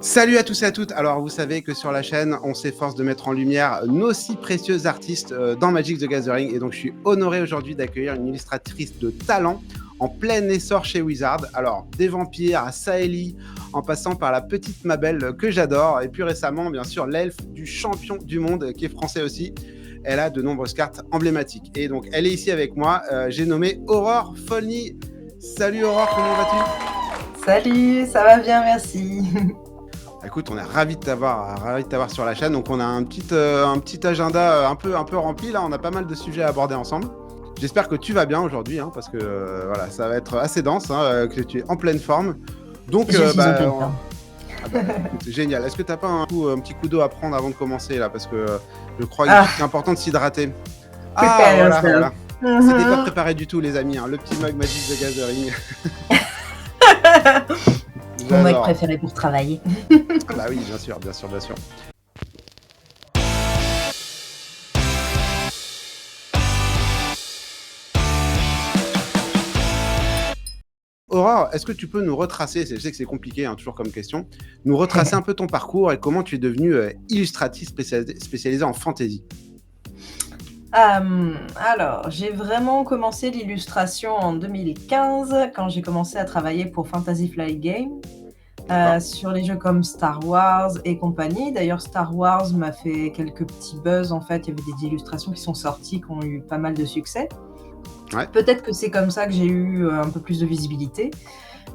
Salut à tous et à toutes. Alors, vous savez que sur la chaîne, on s'efforce de mettre en lumière nos si précieux artistes dans Magic the Gathering. Et donc, je suis honoré aujourd'hui d'accueillir une illustratrice de talent en plein essor chez Wizard. Alors, des vampires à Saeli, en passant par la petite Mabel que j'adore. Et plus récemment, bien sûr, l'elfe du champion du monde qui est français aussi. Elle a de nombreuses cartes emblématiques. Et donc, elle est ici avec moi. J'ai nommé Aurore Folny. Salut Aurore, comment vas-tu ? Salut, ça va bien, merci. Écoute, on est ravis de t'avoir sur la chaîne. Donc, on a un petit agenda un peu rempli. Là, on a pas mal de sujets à aborder ensemble. J'espère que tu vas bien aujourd'hui, parce que voilà, ça va être assez dense, que tu es en pleine forme. Donc, Je suis en pleine forme. Écoute, génial. Est-ce que tu n'as pas un petit coup d'eau à prendre avant de commencer là, parce que je crois que c'est important de s'hydrater. Voilà. C'était pas préparé du tout, les amis. Le petit mug Magic the Gathering. Mon mug préféré pour travailler. Bah oui, bien sûr. Aurore, est-ce que tu peux nous retracer, je sais que c'est compliqué, toujours comme question, nous retracer un peu ton parcours et comment tu es devenue illustratrice spécialisée en fantasy? Alors, j'ai vraiment commencé l'illustration en 2015, quand j'ai commencé à travailler pour Fantasy Flight Games, sur les jeux comme Star Wars et compagnie. D'ailleurs, Star Wars m'a fait quelques petits buzz, en fait. Il y avait des illustrations qui sont sorties, qui ont eu pas mal de succès. Ouais. Peut-être que c'est comme ça que j'ai eu un peu plus de visibilité.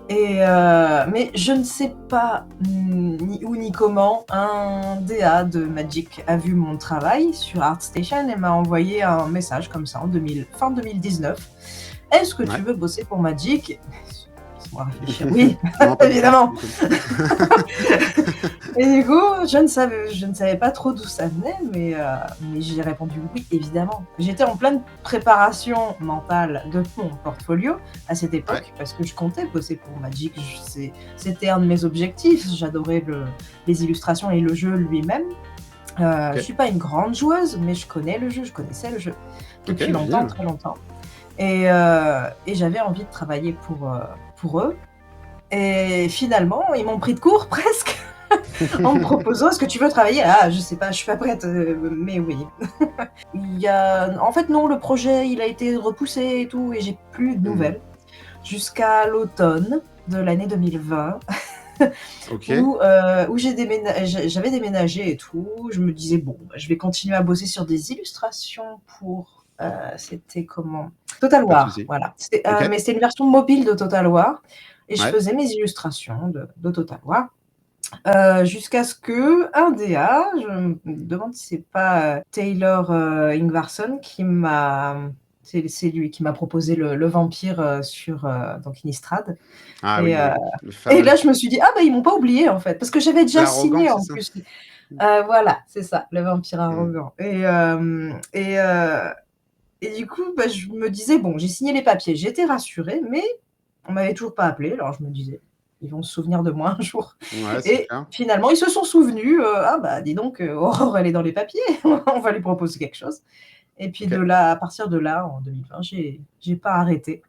Mais je ne sais pas ni où ni comment un DA de Magic a vu mon travail sur ArtStation et m'a envoyé un message comme ça en fin 2019. Est-ce que tu veux bosser pour Magic? Laisse-moi réfléchir. Oui, évidemment. Et du coup, je ne savais pas trop d'où ça venait, mais j'ai répondu oui, évidemment. J'étais en pleine préparation mentale de mon portfolio à cette époque, parce que je comptais bosser pour Magic. C'était un de mes objectifs. J'adorais les illustrations et le jeu lui-même. Je suis pas une grande joueuse, mais je connaissais le jeu depuis longtemps, très longtemps. Et j'avais envie de travailler pour eux. Et finalement, ils m'ont pris de court presque en me proposant: est-ce que tu veux travailler? Ah, je sais pas, je suis pas prête, mais oui. En fait, non, le projet, il a été repoussé et tout, et j'ai plus de nouvelles jusqu'à l'automne de l'année 2020. Où j'avais déménagé et tout. Je me disais, bon, je vais continuer à bosser sur des illustrations pour... c'était comment? Total War, voilà. Mais c'était une version mobile de Total War. Et je faisais mes illustrations de Total War. Jusqu'à ce que un DA, je me demande si c'est pas Taylor Ingvarsson c'est lui qui m'a proposé le vampire sur donc Innistrad. Et là, je me suis dit, ah bah ils m'ont pas oublié en fait, parce que j'avais déjà signé en plus. Voilà, c'est ça, le vampire arrogant. Et du coup, bah, je me disais, bon, j'ai signé les papiers, j'étais rassurée, mais on m'avait toujours pas appelé, alors je me disais, ils vont se souvenir de moi un jour. Et finalement, ils se sont souvenus, ah bah dis donc, Aurore, elle est dans les papiers, on va lui proposer quelque chose. Et puis à partir de là, en 2020, j'ai pas arrêté.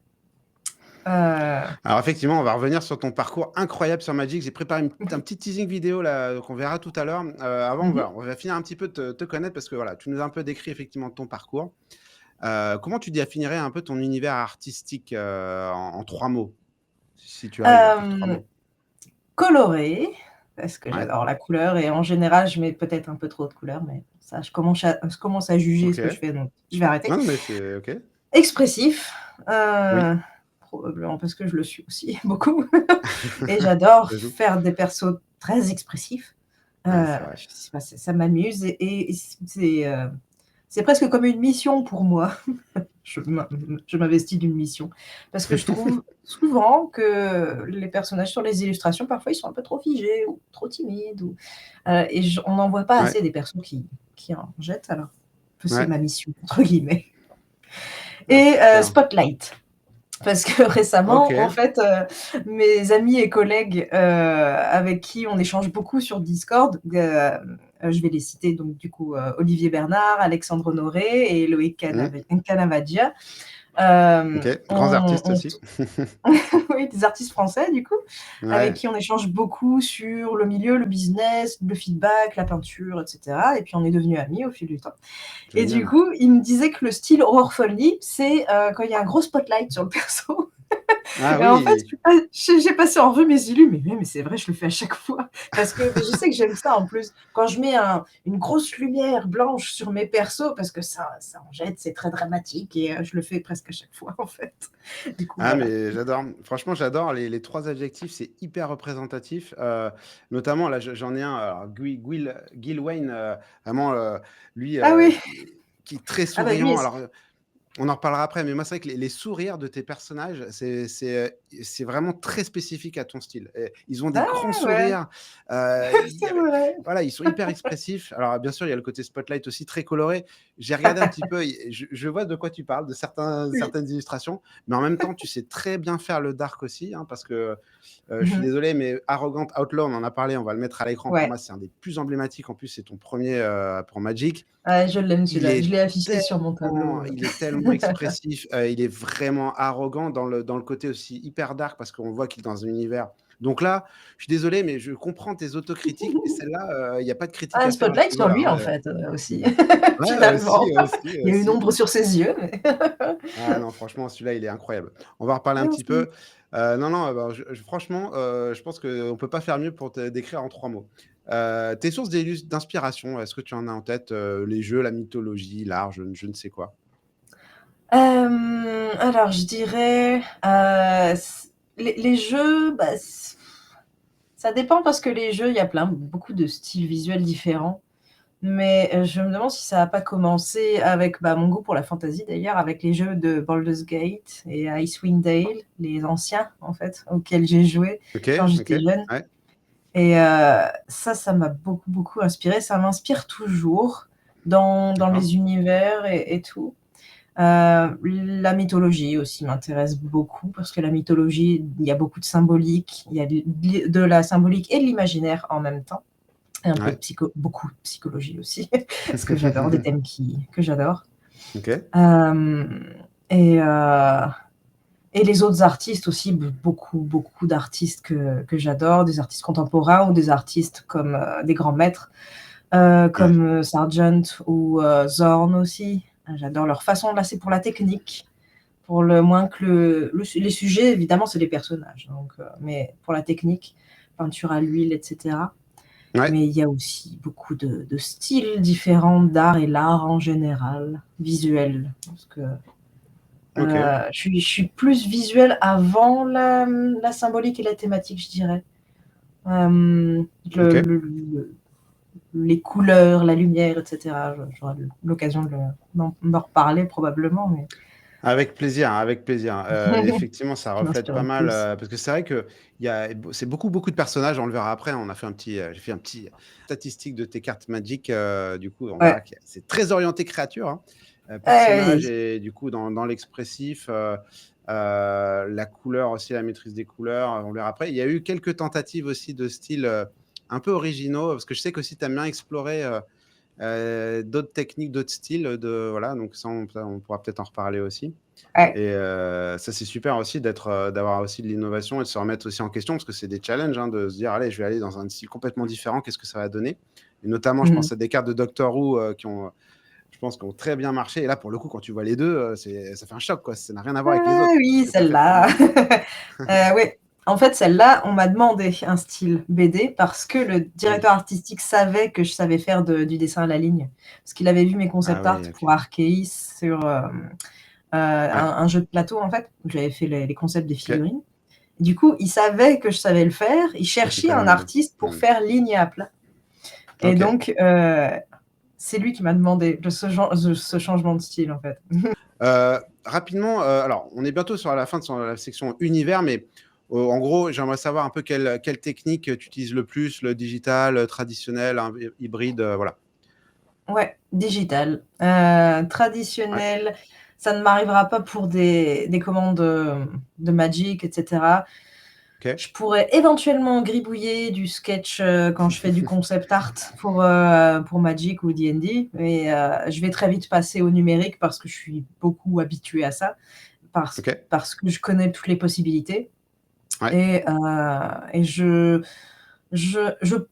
Alors effectivement, on va revenir sur ton parcours incroyable sur Magic. J'ai préparé un petit teasing vidéo là qu'on verra tout à l'heure. Avant, on va finir un petit peu de te connaître, parce que voilà, tu nous as un peu décrit effectivement ton parcours. Comment tu définirais un peu ton univers artistique en 3 mots, si tu arrives à faire 3 mots? Coloré, parce que j'adore la couleur, et en général, je mets peut-être un peu trop de couleur, mais ça, je commence à juger ce que je fais, donc je vais arrêter. Non, mais c'est OK. Expressif, probablement parce que je le suis aussi beaucoup. Et j'adore faire des persos très expressifs. Je sais pas, ça m'amuse, et c'est presque comme une mission pour moi. Je m'investis d'une mission, parce que je trouve souvent que les personnages sur les illustrations, parfois, ils sont un peu trop figés ou trop timides, et on n'en voit pas assez des persos qui en jettent, alors que c'est ma mission, entre guillemets. Et Spotlight. Parce que récemment, en fait, mes amis et collègues avec qui on échange beaucoup sur Discord, je vais les citer, donc du coup, Olivier Bernard, Alexandre Honoré et Loïc Canavadia, OK, grands artistes On aussi. oui, des artistes français du coup, avec Ouais, qui on échange beaucoup sur le milieu, le business, le feedback, la peinture et cetera et puis on est devenus amis au fil du temps et du génial. coup, il me disait que le style horror folly, c'est, quand il y a un gros spotlight sur le perso. Ah Et en fait, oui! j'ai passé en revue mes illus, mais c'est vrai, je le fais à chaque fois. Parce que mais je sais que j'aime ça en plus. Quand je mets une grosse lumière blanche sur mes persos, parce que ça en jette, c'est très dramatique et je le fais presque à chaque fois en fait. Du coup, Ah voilà. mais j'adore. Franchement, j'adore les 3 adjectifs, c'est hyper représentatif. Notamment là, j'en ai un, alors Gil Wayne, vraiment, lui, Ah oui, qui est très ah bah lui souriant. Alors, on en reparlera après, mais moi, c'est vrai que les sourires de tes personnages, c'est vraiment très spécifique à ton style. Et ils ont des ah grands ouais, sourires, c'est vrai. voilà, ils sont hyper expressifs. Alors, bien sûr, il y a le côté spotlight aussi très coloré. J'ai regardé un petit peu, et je vois de quoi tu parles, de Oui. certaines illustrations, mais en même temps, tu sais très bien faire le dark aussi, hein, parce que je suis Mmh. désolé, mais Arrogant Outlaw, on en a parlé, on va le mettre à l'écran. Pour Ouais. moi, c'est un des plus emblématiques. En plus, c'est ton premier pour Magic. Ah, je l'aime Il celui-là. Je est l'ai affiché sur mon tableau. il est tellement expressif, il est vraiment arrogant dans le côté aussi hyper dark parce qu'on voit qu'il est dans un univers. Donc là, je suis désolé, mais je comprends tes autocritiques, mais celle-là, il y a pas de critique Ah, un à faire à spotlight ce sur niveau-là, lui en hein, fait, aussi, ouais, finalement. aussi, Il y a une aussi. ombre sur ses yeux, mais Ah non, franchement, celui-là, il est incroyable. On va en reparler un petit merci. peu. Non, non, bah, franchement, je pense qu'on peut pas faire mieux pour te décrire en 3 mots. Tes sources d'inspiration, est-ce que tu en as en tête? Les jeux, la mythologie, l'art, je ne sais quoi? Alors je dirais, s les jeux, bah, ça dépend parce que les jeux, il y a beaucoup de styles visuels différents, mais je me demande si ça a pas commencé avec, bah, mon goût pour la fantasy d'ailleurs, avec les jeux de Baldur's Gate et Icewind Dale, les anciens en fait, auxquels j'ai joué OK, quand OK, j'étais jeune ouais, et ça m'a beaucoup, beaucoup inspirée. Ça m'inspire toujours dans d'accord. les univers et tout. La mythologie aussi m'intéresse beaucoup parce que la mythologie, il y a beaucoup de symbolique, il y a de la symbolique et de l'imaginaire en même temps et un peu de Ouais. beaucoup de psychologie aussi, ce que j'adore, des thèmes que j'adore. OK. Hem et heu et les autres artistes aussi, beaucoup, beaucoup d'artistes que j'adore, des artistes contemporains ou des artistes comme, des grands maîtres, Ouais. comme, Sargent ou, Zorn aussi. J'adore leur façon là, c'est pour la technique. Pour le moins que les sujets, évidemment, c'est les personnages, donc mais pour la technique, peinture à l'huile et cetera. Ouais, Mais il y a aussi beaucoup de styles différents d'art et l'art en général, visuel. Parce que, OK, je suis plus visuelle avant la symbolique et la thématique, je dirais. Le OK. le le les couleurs, la lumière et cetera. J'aurai l'occasion d'en reparler probablement, mais Avec plaisir, avec plaisir. Effectivement, ça qui reflète m'inspire pas le mal, plus. parce que c'est vrai qu'il y a c'est beaucoup, beaucoup de personnages, on le verra après. On a fait j'ai fait un petit statistique de tes cartes Magic, du coup, on verra Ouais. que c'est très orienté créature, hein. Personnages Oui. et du coup dans l'expressif, la couleur aussi, la maîtrise des couleurs, on le verra après. Il y a eu quelques tentatives aussi de style, un peu originaux, parce que je sais qu'aussi tu aimes bien explorer, d'autres techniques, d'autres styles, de voilà, donc ça on pourra peut-être en reparler aussi. Ouais. Et ça, c'est super aussi d'avoir aussi de l'innovation et de se remettre aussi en question parce que c'est des challenges, hein, de se dire: «Allez, je vais aller dans un style complètement différent, qu'est-ce que ça va donner?» Et notamment, je Mmh. pense à des cartes de Doctor Who, qui ont, je pense, qui ont très bien marché et là, pour le coup, quand tu vois les 2, ça fait un choc, quoi. Ça n'a rien à voir avec les Ah autres. oui, C'est pas fait pour tout le celle-là. monde. Oui. En fait, celle-là, on m'a demandé un style BD parce que le Mmh. directeur artistique savait que je savais faire du dessin à la ligne. Parce qu'il avait vu mes Ah concept art oui, OK. pour Arceus sur, Ouais, un jeu de plateau, en fait, où j'avais fait les concepts des OK. figurines. Du coup, il savait que je savais le faire. Il Ça fait cherchait quand un même, artiste pour mmh. faire ligne à plat et OK. donc c'est lui qui m'a demandé de ce changement de style, en fait. Rapidement, alors on est bientôt sur la fin sur la section univers, mais en gros, j'aimerais savoir un peu quelle technique tu utilises le plus, le digital, traditionnel, hybride, voilà. Ouais, digital. Ouais, Traditionnel, ça ne m'arrivera pas pour des commandes, de Magic et cetera. Ok. Je pourrais éventuellement gribouiller du sketch quand je fais du concept art pour Magic ou D&D, mais je vais très vite passer au numérique parce que je suis beaucoup habituée à ça, Ok. parce que je connais toutes les possibilités Ouais. et je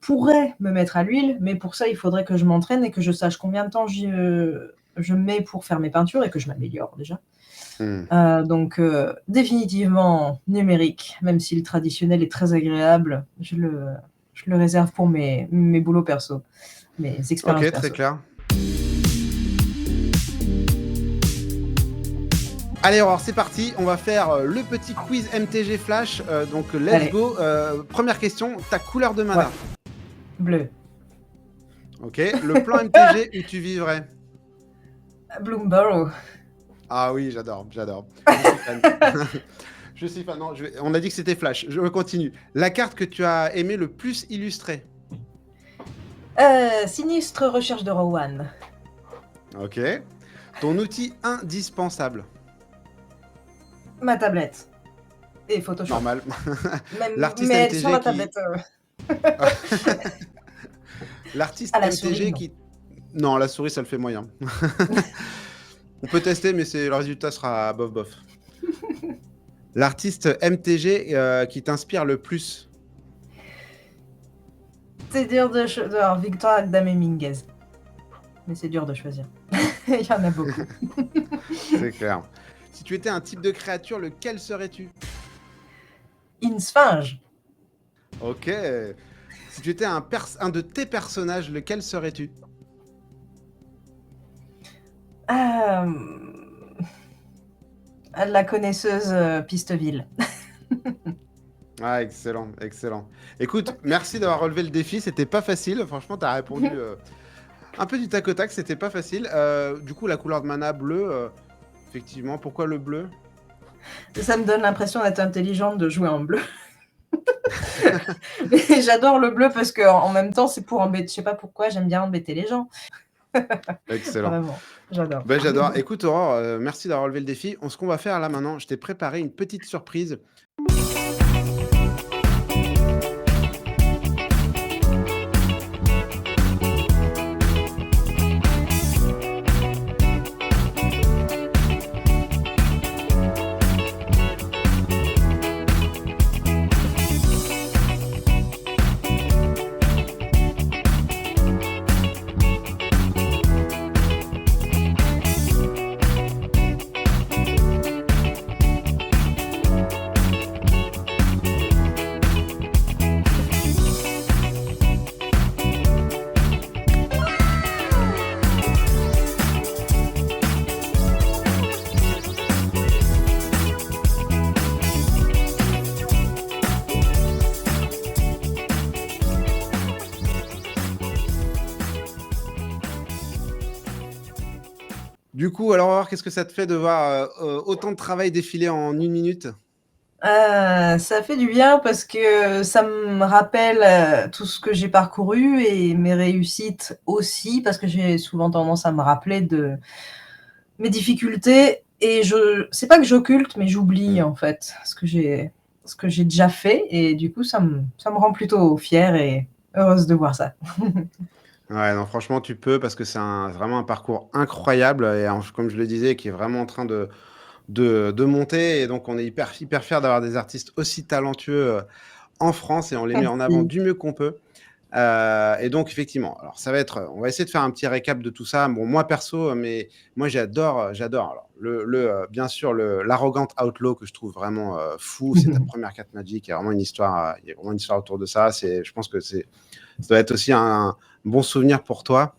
pourrais me mettre à l'huile, mais pour ça, il faudrait que je m'entraîne et que je sache combien de temps je mets pour faire mes peintures et que je m'améliore déjà. Hmm. Donc définitivement numérique, même si le traditionnel est très agréable, je le réserve pour mes boulots perso, mes expériences Ok, très perso. clair. Allez, alors c'est parti, on va faire le petit quiz MTG Flash. Donc let's Allez, go. Première question, ta couleur de ouais, mana. bleu. Ok, le plan MTG où tu vivrais. Bloomburrow. Ah oui, j'adore, j'adore. Je suis fan. Je suis fan. Non, on a dit que c'était Flash. Je continue. La carte que tu as aimé le plus illustrer. Sinistre recherche de Rowan. Ok. Ton outil indispensable. Ma tablette et Photoshop. Normal. Même, L'artiste mais sur MTG la qui. tablette, L'artiste à la souris, MTG non. qui. Non, la souris, ça le fait moyen. On peut tester, mais le résultat sera bof bof. L'artiste MTG qui t'inspire le plus. C'est dur de alors, Victor Agdam et Minguez. Mais c'est dur de choisir. Il y en a beaucoup. C'est clair. Si tu étais un type de créature, lequel serais-tu? Une sphinge. Ok. Si tu étais un de tes personnages, lequel serais-tu? Euh, La connaisseuse Pisteville. Ah, excellent, excellent. Écoute, merci d'avoir relevé le défi. C'était pas facile. Franchement, tu as répondu un peu du tac au tac. C'était pas facile. Du coup, la couleur de mana bleu, effectivement. Pourquoi le bleu? Ça me donne l'impression d'être intelligente de jouer en bleu. Mais j'adore le bleu parce qu'en même temps, c'est pour embêter. Je sais pas pourquoi, j'aime bien embêter les gens. Excellent. Vraiment, j'adore. Ben, j'adore. Écoute, Aurore, merci d'avoir relevé le défi. Ce qu'on va faire là maintenant, je t'ai préparé une petite surprise. Du coup, alors, Aurore, qu'est-ce que ça te fait de voir autant de travail défiler en 1 minute? Ça fait du bien parce que ça me rappelle tout ce que j'ai parcouru et mes réussites aussi, parce que j'ai souvent tendance à me rappeler de mes difficultés et c'est pas que j'occulte, mais j'oublie Mm. en fait ce que j'ai déjà fait et du coup, ça me rend plutôt fière et heureuse de voir ça. Ouais, non, franchement, tu peux parce que c'est vraiment un parcours incroyable et comme je le disais, qui est vraiment en train de monter. Et donc, on est hyper, hyper fiers d'avoir des artistes aussi talentueux en France et on les met en avant Merci. du mieux qu'on peut. Et donc, effectivement, alors ça va être, on va essayer de faire un petit récap de tout ça. Bon, moi perso, mais moi j'adore. Alors, bien sûr, l'arrogante Outlaw que je trouve vraiment fou. C'est ta première carte Magic. Il y a vraiment une histoire, il y a vraiment une histoire autour de ça. Je pense que ça doit être aussi un bon souvenir pour toi.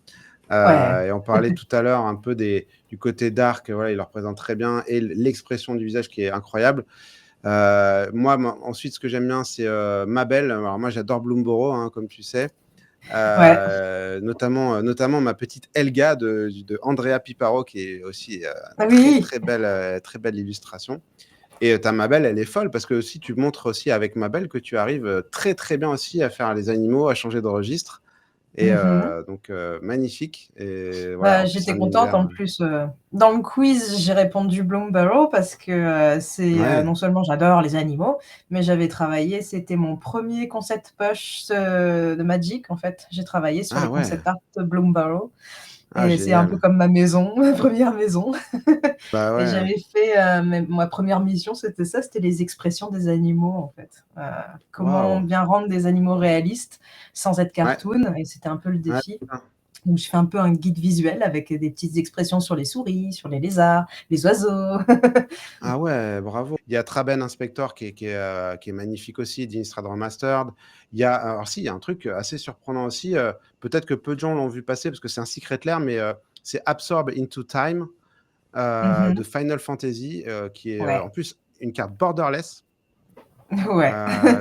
Ouais. Et on parlait tout à l'heure un peu du côté dark. Voilà, il le représente très bien et l'expression du visage qui est incroyable. Moi, ensuite, ce que j'aime bien, c'est Mabel. Alors, moi, j'adore Bloomburrow, hein, comme tu sais. Ouais. Notamment ma petite Elga de Andrea Piparo, qui est aussi Oui. très belle illustration. Et ta Mabel, elle est folle parce que aussi, tu montres aussi avec Mabel que tu arrives très, très bien aussi à faire les animaux, à changer de registre. Et Mhm. donc magnifique et voilà, Bah, en plus c'est j'étais un contente univers, en plus. Dans le quiz, j'ai répondu Bloomburrow parce que ouais. non seulement j'adore les animaux, mais j'avais travaillé, c'était mon premier concept push de Magic en fait. J'ai travaillé sur Ah les ouais! concept art de Bloomburrow Ah et c'est un peu génial. comme ma maison, ma première maison. Bah Et ouais, j'avais fait ma première mission, c'était ça, c'était les expressions des animaux en fait. Comment waouh! bien rendre des animaux réalistes sans être Ouais, cartoon, et c'était un peu le ouais, défi. c'est ça. Donc, je fais un peu un guide visuel avec des petites expressions sur les souris, sur les lézards, les oiseaux. Ah ouais, bravo. Il y a Traben Inspector qui est magnifique aussi, d'Innistrad Remastered. Il y a alors si, il y a un truc assez surprenant aussi, peut-être que peu de gens l'ont vu passer parce que c'est un secret lair, mais c'est Absorb into Time, de Mhm. Final Fantasy, qui est, en Ouais, plus une carte borderless. ouais.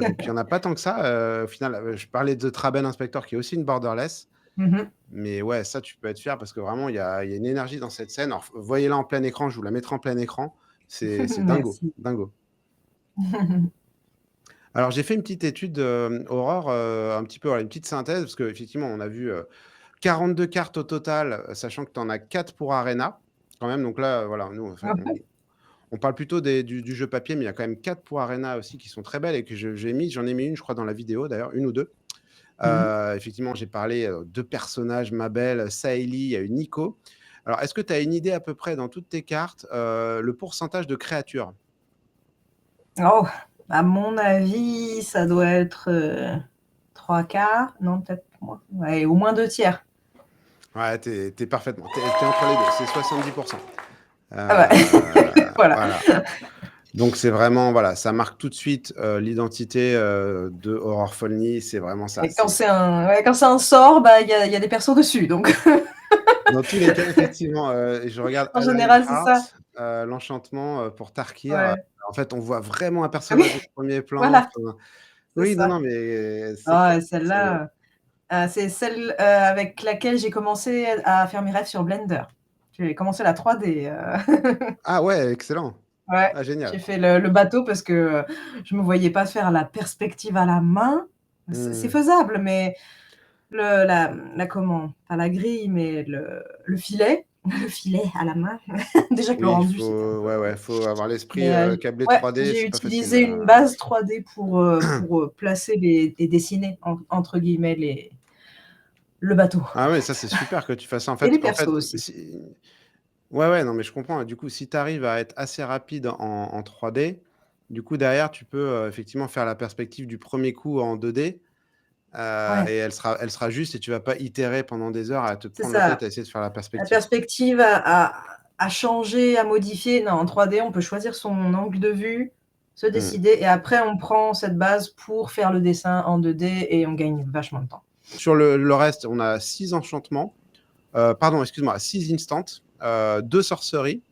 Donc il y en a pas tant que ça, au final, je parlais de Traben Inspector qui est aussi une borderless, Mhm. mais ouais, ça tu peux être fier parce que vraiment il y a une énergie dans cette scène. Alors voyez-la en plein écran, je vous la mettrai en plein écran. C'est dingo, Merci. dingo. Alors j'ai fait une petite étude, Aurore, un petit peu, voilà, une petite synthèse parce qu'effectivement on a vu, 42 cartes au total, sachant que tu en as 4 pour Arena quand même. Donc là, voilà, nous enfin on parle plutôt du jeu papier, mais il y a quand même 4 pour Arena aussi qui sont très belles et que j'en ai mis une je crois dans la vidéo d'ailleurs, une ou 2. Mhm. Effectivement j'ai parlé, de personnages, ma belle, Saeli, il y a eu Nico. Alors est-ce que tu as une idée à peu près dans toutes tes cartes, le pourcentage de créatures? Oh, à mon avis, ça doit être 3/4. Non, peut-être moins. Ouais, au moins 2/3. Ouais, tu es parfaitement tu es entre les 2, c'est 70%. Ah bah, voilà. Voilà. Donc c'est vraiment voilà, ça marque tout de suite, l'identité, de Aurore Folny, c'est vraiment ça. Et quand c'est un sort, bah, il y a des persos dessus. Donc, Dans tous les cas, effectivement, je regarde en Allied général, c'est ça. Heart, l'enchantement, pour Tarkir, Ouais. en fait, on voit vraiment un Ah oui, personnage au premier plan, voilà, enfin c'est oui, non, ça. non, mais c'est clair, Ah, et c'est celle-là, c'est celle, avec laquelle j'ai commencé à faire mes rêves sur Blender. J'ai commencé la 3D, ah ouais, excellent. ouais, Ah j'ai génial. fait le bateau parce que, je me voyais pas faire la perspective à la main. C'est Mmh. faisable, mais la comment? Pas la grille, mais le filet, le filet à la main, déjà que le Oui, il rendu, c'était un faut peu ouais, ouais, faut avoir l'esprit, mais, câblé ouais, 3D, j'ai c'est pas facile, utilisé une base 3D pour, placer les et «dessiner» entre guillemets le bateau Ah ouais, ça, c'est super que tu fasses ça. et les En persos fait, aussi. si ouais, ouais, non, mais je comprends. Du coup, si tu arrives à être assez rapide en 3D, du coup, derrière, tu peux, effectivement faire la perspective du premier coup en 2D, Ouais, et elle sera juste et tu vas pas itérer pendant des heures à te c'est prendre la tête ça. à essayer de faire la La perspective, quoi. perspective à changer, à modifier. Non, en 3D, on peut choisir son angle de vue, se Mmh. décider et après on prend cette base pour faire le dessin en 2D et on gagne vachement de temps. Sur le reste, on a 6 enchantements, pardon, excuse-moi, 6 instants, 2 sorceries.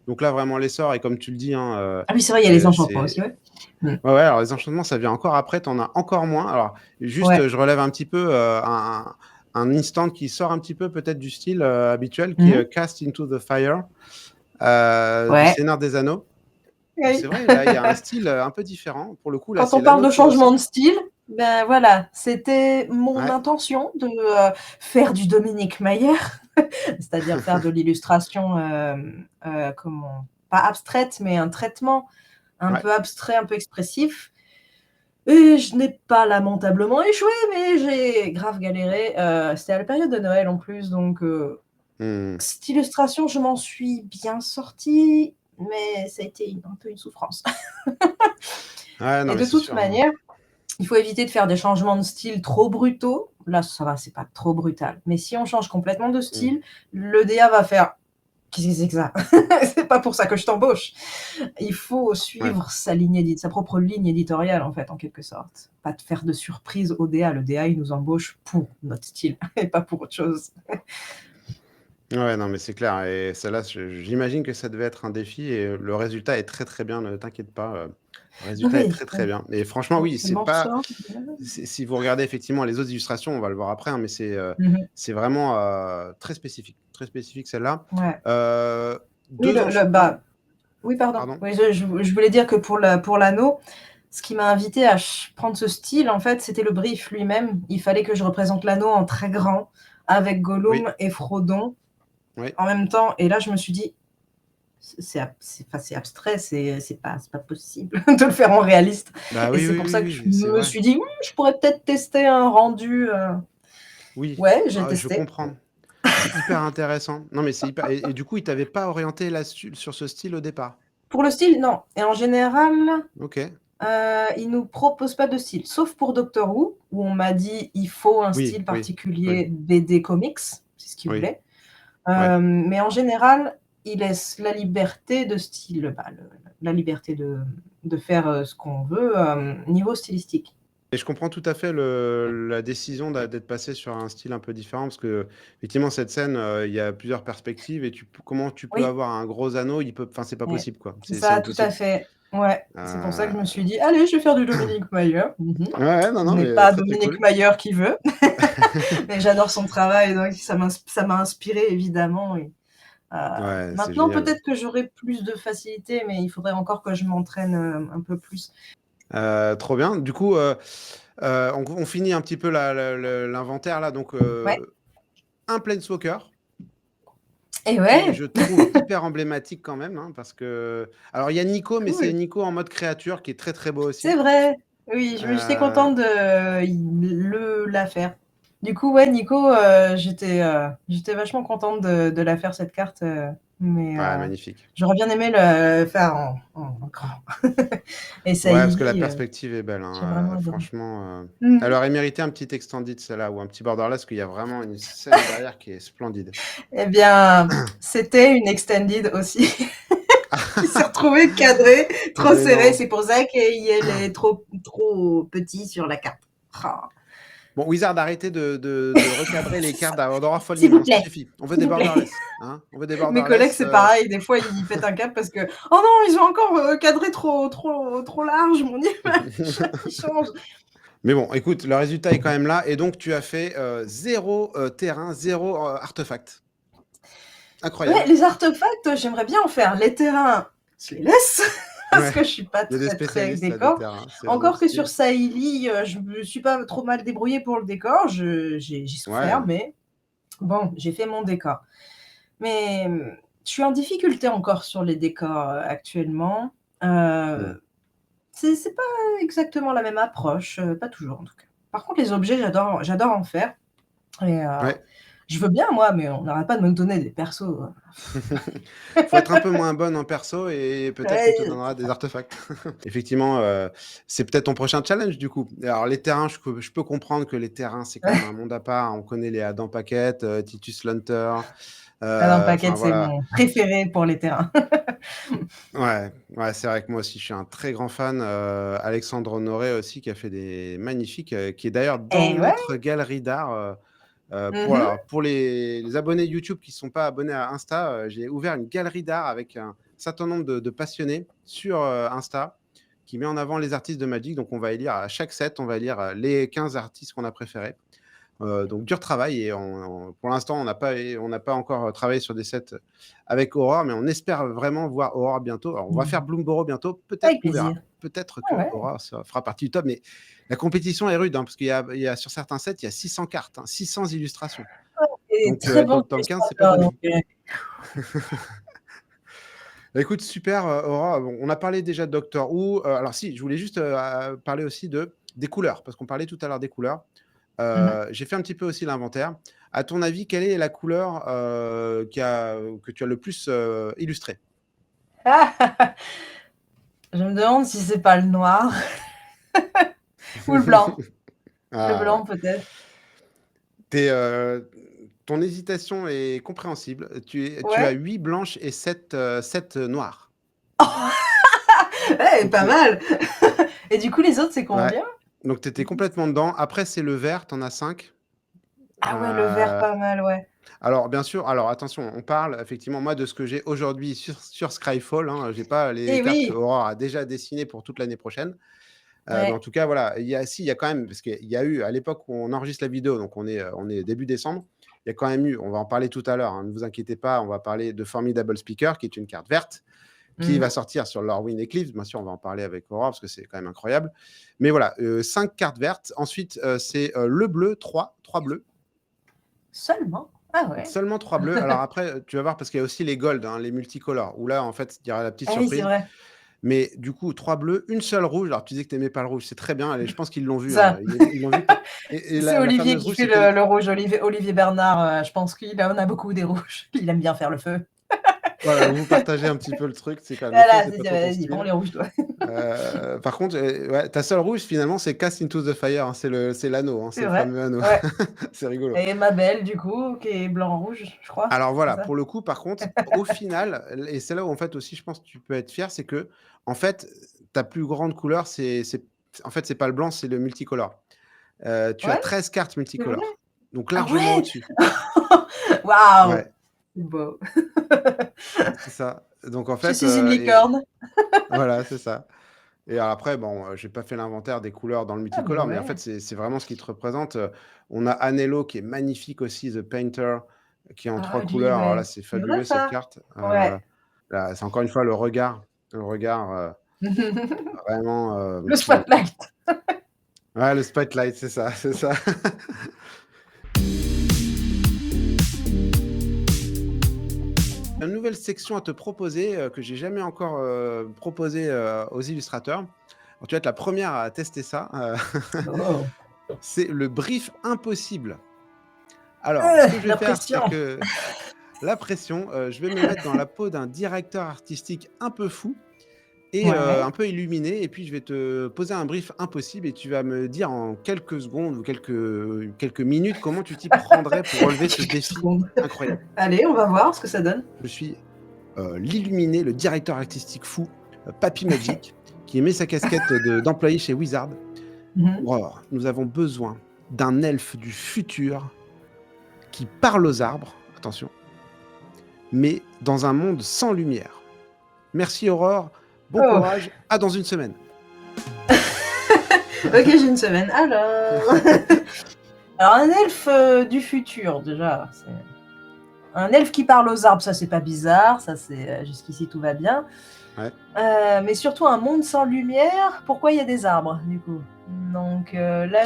Donc là, vraiment, les sorts et comme tu le dis, hein, Ah oui, c'est vrai, il y a les enchantements aussi, ouais. Mmh. ouais, ouais, alors les enchantements, ça vient encore après, tu en as encore moins. Alors juste, Ouais. je relève un petit peu, un instant qui sort un petit peu peut-être du style, habituel qui Mmh est, mh. Cast into the Fire, du Ouais. Seigneur des Anneaux. C'est Oui. vrai, là, il y a un style, un peu différent. Pour le coup, là, Quand c'est on parle l'anneau de qui changement de ressort. style, ben voilà, c'était mon Ouais. intention de, faire du Dominique Mayer, c'est-à-dire faire de l'illustration, comment? Pas abstraite, mais un traitement un Ouais. peu abstrait, un peu expressif et je n'ai pas lamentablement échoué, mais j'ai grave galéré, c'était à la période de Noël en plus donc Mmh. cette illustration, je m'en suis bien sortie, mais ça a été un peu une souffrance Ouais, non, et mais de c'est toute sûr, hein. manière, il faut éviter de faire des changements de style trop brutaux. Là, ça va, c'est pas trop brutal. Mais si on change complètement de Mmh. style, le DA va faire: «Qu'est-ce que c'est que ça? C'est pas pour ça que je t'embauche». Il faut Ouais. suivre sa propre ligne éditoriale, en fait, en quelque sorte. Pas de faire de surprise au DA. Le DA, il nous embauche pour notre style et pas pour autre chose. Ouais, non, mais c'est clair et celle-là, j'imagine que ça devait être un défi et le résultat est très, très bien, ne t'inquiète pas, le résultat est Oui, très, très oui. bien et franchement, Donc oui, ce c'est pas morceau si vous regardez effectivement les autres illustrations, on va le voir après, hein, mais mmh mh. c'est vraiment, très spécifique celle-là. Ouais. Oui, 2 le enchantements bah, oui, pardon. pardon? Oui, je voulais dire que pour l'anneau, Ce qui m'a invité à prendre ce style, en fait, c'était le brief lui-même. Il fallait que je représente l'anneau en très grand, avec Oui, Gollum et Frodon oui. en même temps. Et là, je me suis dit, c'est abstrait, c'est pas possible de le faire en réaliste. Bah Et oui, c'est oui, pour oui, ça que je oui, c'est me vrai. suis dit, je pourrais peut-être tester un rendu. Oui, Ouais, j'ai ah, je testé. comprends. C'est hyper intéressant. Non, mais c'est hyper et du coup, il t'avait pas orienté là-dessus sur ce style au départ? Pour le style, non. Et en général, OK. ils nous proposent pas de style, sauf pour Doctor Who, où on m'a dit: «Il faut un Oui, style oui, oui, particulier BD comics», c'est ce qu'ils oui, voulaient. ouais. Mais en général, ils laissent la liberté de style, bah, la liberté de faire, ce qu'on veut, niveau stylistique. Et je comprends tout à fait la décision d'être passé sur un style un peu différent parce que effectivement cette scène, il y a plusieurs perspectives et comment tu peux Oui, avoir un gros anneau, enfin c'est pas ouais, possible quoi, c'est c'est ça, tout à impossible. fait. Ouais, c'est pour ça que je me Heu, suis dit: «Allez, je vais faire du Dominique Mayer». ouais, ouais, non, Ce non, n'est mais pas très, très Dominique cool. Mayer qui veut, mais j'adore son travail, donc ça m'a inspirée évidemment. Et Ouais, c'est maintenant génial. peut-être que j'aurai plus de facilité, mais il faudrait encore que je m'entraîne, un peu plus. Trop bien. Du coup, on finit un petit peu l'inventaire là donc Ouais, un Planeswalker et qui ouais, je trouve hyper emblématique quand même, hein, parce que alors il y a Nico, mais c'est cool. Nico en mode créature qui est très, très beau C'est aussi. vrai, oui, j'étais Heu, contente de la faire. Du coup, ouais, Nico, j'étais vachement contente de la faire cette carte, mais ouais, magnifique. j'aurais bien aimé le faire en grand. Et Ouais, parce que la Saïli, perspective est belle, j'ai hein, vraiment adoré. franchement, Mmh. elle aurait mérité un petit extended celle-là ou un petit borderless, parce qu'il y a vraiment une scène derrière qui est splendide. Eh bien, c'était une extended aussi qui s'est retrouvée cadrée, trop Mais serrée. non. C'est pour ça qu'il est trop petit sur la carte. Ah. Bon, Wizard, arrêtez de recadrer les C'est cartes ça. d'Horrorful S'il vous Minions, ça plaît, suffit. On veut s'il des vous plaît. borderless, hein, on veut des Mes collègues, borderless, c'est pareil. Des fois, ils pètent un câble parce que oh non, ils ont encore cadré trop large mon image. Ils changent. mais bon, écoute, le résultat est quand même là et donc tu as fait, 0, terrain, 0, artefact. Ouais, Incroyable. les artefacts, j'aimerais bien en faire. Les terrains, je les laisse parce Ouais, que je suis pas il y a des très spécialistes là des décor. terrains, c'est un autre Encore que sur style. Saïli, je me suis pas trop mal débrouillée pour le décor. J'ai souffert, Ouais, mais bon, j'ai fait mon décor. Mais, je suis en difficulté encore sur les décors, actuellement. mmh, C'est pas exactement la même approche, pas toujours en tout cas. Par contre les objets, j'adore en faire. Et ouais. je veux bien moi, mais on n'arrête pas de me donner des persos, Faut être un peu moins bonne en perso et peut-être qu'on te ouais, donnera c'est des ça. artefacts. Effectivement, c'est peut-être ton prochain challenge du coup. Alors les terrains, je peux comprendre que les terrains, c'est quand même un monde à part. On connaît les Adam Paquette, Titus Lunter, Adam enfin Paquette, c'est voilà. mon préféré pour les terrains. Ouais, ouais, c'est vrai que moi aussi je suis un très grand fan, Alexandre Honoré aussi qui a fait des magnifiques, qui est d'ailleurs dans Et ouais. notre galerie d'art, Mmh. pour les abonnés YouTube qui ne sont pas abonnés à Insta, j'ai ouvert une galerie d'art avec un certain nombre de passionnés sur, Insta, qui met en avant les artistes de Magic. Donc on va élire à chaque set, on va élire, les 15 artistes qu'on a préférés. Donc dur travail et pour l'instant, on n'a pas encore travaillé sur des sets avec Aurore, mais on espère vraiment voir Aurore bientôt. Alors, on va faire Mmh. Bloomborough bientôt, peut-être, Avec on verra. plaisir. Peut-être Ah que ouais. Aurore fera partie du top, mais la compétition est rude, hein, parce il y a sur certains sets, il y a 600 cartes, hein, 600 illustrations. Et Donc, très bon dans le 15, c'est pas illustrateur, donc donné. Bah, écoute, super, Aurore. Bon, on a parlé déjà de Doctor Who. Alors si, je voulais juste parler aussi des couleurs, parce qu'on parlait tout à l'heure des couleurs. mmh. J'ai fait un petit peu aussi l'inventaire. À ton avis, quelle est la couleur, que tu as le plus, illustrée? Je me demande si c'est pas le noir ou le blanc. Le Ah ouais. blanc peut-être. Tu ton hésitation est compréhensible. Tu as Ouais. 8 blanches et 7 noires. Eh, Donc pas tu mal! Et du coup les autres, c'est ouais, combien? donc tu étais complètement dedans. Après, c'est le vert, tu en as 5. Ah ouais, le vert, pas mal, ouais. Alors bien sûr, alors attention, on parle effectivement moi de ce que j'ai aujourd'hui sur Skyfall, hein, j'ai pas les Eh cartes que oui! Aurore a déjà dessinées pour toute l'année prochaine. Mais en Ouais, tout cas voilà, il y a quand même parce qu'il y a eu à l'époque où on enregistre la vidéo, donc on est début décembre, il y a quand même eu, on va en parler tout à l'heure, hein, ne vous inquiétez pas, on va parler de Formidable Speaker qui est une carte verte, qui va Mhm. sortir sur Lorwyn Eclipse. Bien sûr, on va en parler avec Aurore parce que c'est quand même incroyable. Mais voilà, 5 cartes vertes. Ensuite, c'est le bleu, 3 bleus. Seulement? Ah ouais. Seulement 3 bleus. Alors après, tu vas voir, parce qu'il y a aussi les gold, hein, les multicolores, où là, en fait, il y aura la petite Ah oui, c'est surprise. vrai. Mais du coup, 3 bleus, une seule rouge. Alors, tu disais que tu n'aimais pas le rouge, c'est très bien. Allez, je pense qu'ils l'ont vu. Hein. Ça. Ils l'ont vu. Et C'est la Olivier fameuse qui rouge, fait c'était. le rouge. Olivier Bernard, je pense qu'il en a beaucoup des rouges. Il aime bien faire le feu. Voilà, vous partagez un petit peu le truc. C'est quand même le feu, Voilà, c'est pas trop ton vas-y, prends style. les rouges, toi. Par contre, ouais, ta seule rouge, finalement, c'est Cast into the Fire. Hein, c'est l'anneau, hein, c'est C'est le vrai. fameux anneau. Ouais. C'est rigolo. Et ma belle, du coup, qui est blanc-rouge, je crois. Alors C'est voilà, ça? pour le coup, par contre, au final, et c'est là où en fait aussi, je pense que tu peux être fier, c'est que en fait, ta plus grande couleur, en fait, c'est pas le blanc, c'est le multicolore. Tu as Ouais, 13 cartes c'est vrai. multicolores, donc Ah largement ouais! au-dessus. Waouh! Ouais, C'est beau. c'est ça. Donc en Je fait, suis une licorne. voilà, c'est ça. Et alors après, bon, j'ai pas fait l'inventaire des couleurs dans le Ah bah multicolore, mais en fait, ouais. c'est vraiment ce qui te représente. On a Anello qui est magnifique aussi, The Painter, qui est en 3 Ah, lui, couleurs. Alors là, ouais. c'est C'est vrai fabuleux cette ça? carte. Ouais. Là, c'est encore une fois le regard vraiment Le qui spotlight. ouais, le spotlight, c'est ça, c'est ça. Une nouvelle section à te proposer que j'ai jamais encore proposée aux illustrateurs. Alors, tu vas être la première à tester ça. Oh. C'est le brief impossible. Alors, ce que je vais La faire, c'est pression. que la pression, je vais me mettre dans la peau d'un directeur artistique un peu fou et Ouais. un peu illuminé, et puis je vais te poser un brief impossible et tu vas me dire en quelques secondes ou quelques minutes comment tu t'y prendrais pour relever ce Quelques défi secondes. incroyable. Allez, on va voir ce que ça donne. Je suis l'illuminé, le directeur artistique fou, Papy Magic, qui met sa casquette d'employé chez Wizard. Mhm. Aurore, nous avons besoin d'un elfe du futur qui parle aux arbres, attention, mais dans un monde sans lumière. Merci Aurore, bon Oh. courage, à dans une semaine. Ok, j'ai une semaine. Alors, alors un elfe du futur, déjà. Un elfe qui parle aux arbres, ça c'est pas bizarre, ça c'est jusqu'ici tout va bien. Ouais. Mais surtout un monde sans lumière, pourquoi il y a des arbres du coup? Donc là,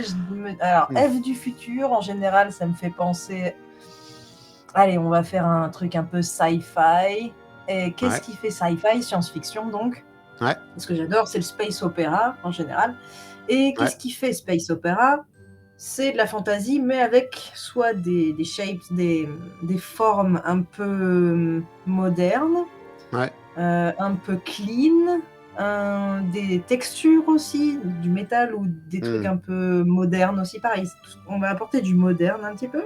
alors elfe du futur, en général, ça me fait penser. Allez, on va faire un truc un peu sci-fi. Et qu'est-ce qui fait sci-fi? Science-fiction donc. Ouais. Ce que j'adore, c'est le space opéra en général. Et qu'est-ce qui fait space opéra? C'est de la fantasy, mais avec soit des shapes, des formes un peu modernes, Ouais. un peu clean, des textures aussi, du métal ou des trucs un peu modernes aussi. Pareil, on va apporter du moderne un petit peu.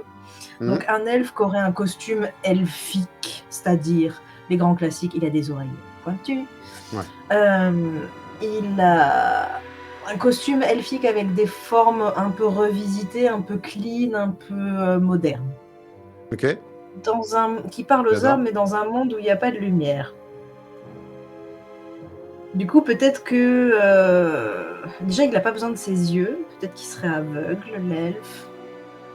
Donc un elfe qui aurait un costume elfique, c'est-à-dire les grands classiques, il a des oreilles pointues. Ouais. Il a un costume elfique avec des formes un peu revisitées, un peu clean, un peu moderne. Ok. Qui parle aux arbres, mais dans un monde où il n'y a pas de lumière. Du coup, peut-être que déjà, il n'a pas besoin de ses yeux. Peut-être qu'il serait aveugle, l'elfe.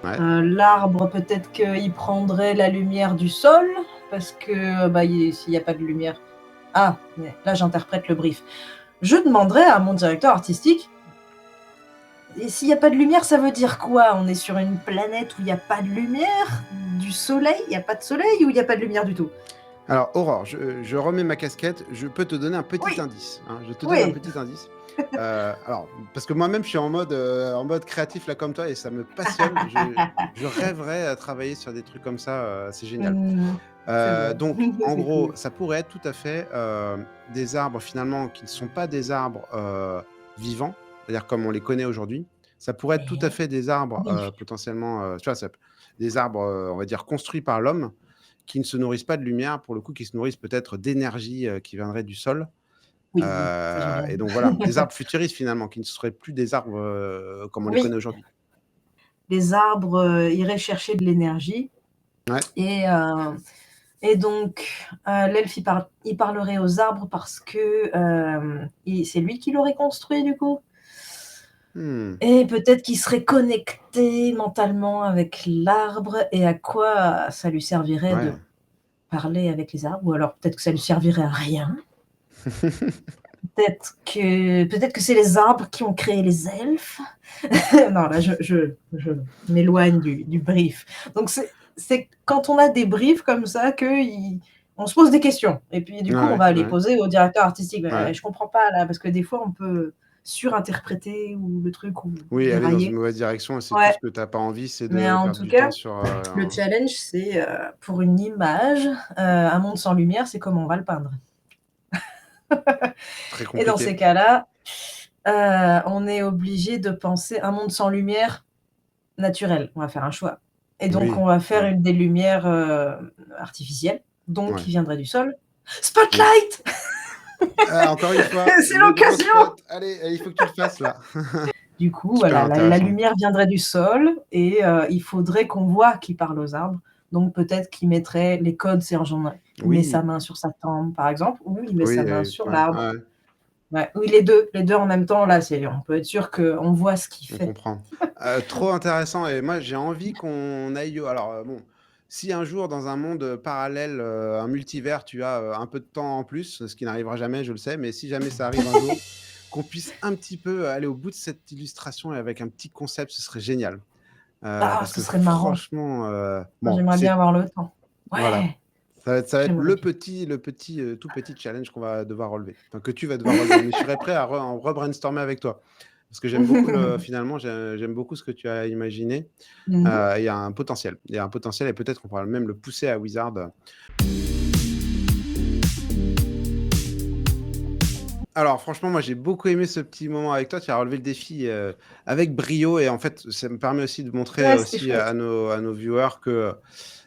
Ouais. L'arbre, peut-être qu'il prendrait la lumière du sol, parce que s'il n'y a pas de lumière. Ah, mais là j'interprète le brief. Je demanderais à mon directeur artistique, et s'il n'y a pas de lumière, ça veut dire quoi? On est sur une planète où il n'y a pas de lumière? Du soleil? Il n'y a pas de soleil ou il n'y a pas de lumière du tout? Alors, Aurore, je remets ma casquette. Je peux te donner un petit indice. Hein, je te donne un petit indice. Alors, parce que moi-même, je suis en mode créatif là comme toi et ça me passionne. Je rêverais à travailler sur des trucs comme ça. C'est génial. Donc, en gros, cool. ça pourrait être tout à fait des arbres finalement qui ne sont pas des arbres vivants, c'est-à-dire comme on les connaît aujourd'hui. Ça pourrait être tout à fait des arbres potentiellement, tu vois, des arbres, on va dire, construits par l'homme, qui ne se nourrissent pas de lumière, pour le coup, qui se nourrissent peut-être d'énergie qui viendrait du sol. Oui, ça j'aime bien. Et donc voilà, des arbres futuristes finalement, qui ne seraient plus des arbres comme on les connaît aujourd'hui. Les arbres iraient chercher de l'énergie. Ouais. Et donc, l'elfe, il parlerait aux arbres parce que c'est lui qui l'aurait construit, du coup. Et peut-être qu'il serait connecté mentalement avec l'arbre, et à quoi ça lui servirait de parler avec les arbres, ou alors peut-être que ça lui servirait à rien. Peut-être que c'est les arbres qui ont créé les elfes. Non, là, je m'éloigne du brief. Donc c'est quand on a des briefs comme ça qu'on se pose des questions et puis du coup, on Ouais, va les ouais, poser au directeur artistique. ouais. Je comprends pas là, parce que des fois, on peut surinterpréter ou le truc ou Oui, aller dans une dérailler. mauvaise direction et c'est tout Ouais, ce que tu as pas envie, c'est mais de en perdre tout du temps cas, sur, le un challenge, c'est, pour une image, un monde sans lumière, c'est comment on va le peindre. très Et dans ces compliqué. cas-là, on est obligé de penser un monde sans lumière naturel. On va faire un choix. Et donc, Oui, on va faire ouais, une des lumières artificielles, donc ouais. qui viendrait du sol. Mmh. Spotlight! Ah, encore une fois, C'est le gros l'occasion! spot. Allez, il faut que tu le fasses là. Du coup, Super voilà, la intéressant. lumière viendrait du sol et il faudrait qu'on voit qu'il parle aux arbres. Donc peut-être qu'il mettrait les codes, c'est en genre, il met Oui, sa main sur sa tempe, par exemple, ou il met oui, sa main sur ouais, l'arbre. ouais, Ouais, oui, les 2 en même temps, là, on peut être sûr qu'on voit ce qu'il on fait. comprend. Trop intéressant et moi j'ai envie qu'on aille alors, bon, si un jour dans un monde, parallèle, un multivers, tu as, un peu de temps en plus, ce qui n'arrivera jamais, je le sais, mais si jamais ça arrive un jour, qu'on puisse un petit peu aller au bout de cette illustration et avec un petit concept, ce serait génial. Ah, Parce ce que serait marrant. franchement, Moi, bon, j'aimerais bien c'est avoir le temps. voilà, Ouais, ça va être j'aimerais bien. tout petit challenge qu'on va devoir relever, enfin que tu vas devoir relever, mais je serais prêt à en re-brainstormer avec toi. Parce que j'aime beaucoup finalement, j'aime beaucoup ce que tu as imaginé. Mmh mh. Il y a un potentiel. Il y a un potentiel et peut-être qu'on pourra même le pousser à Wizard. Alors franchement, moi j'ai beaucoup aimé ce petit moment avec toi. Tu as relevé le défi, avec brio et en fait, ça me permet aussi de montrer Ouais, c'était aussi chouette. à nos viewers que,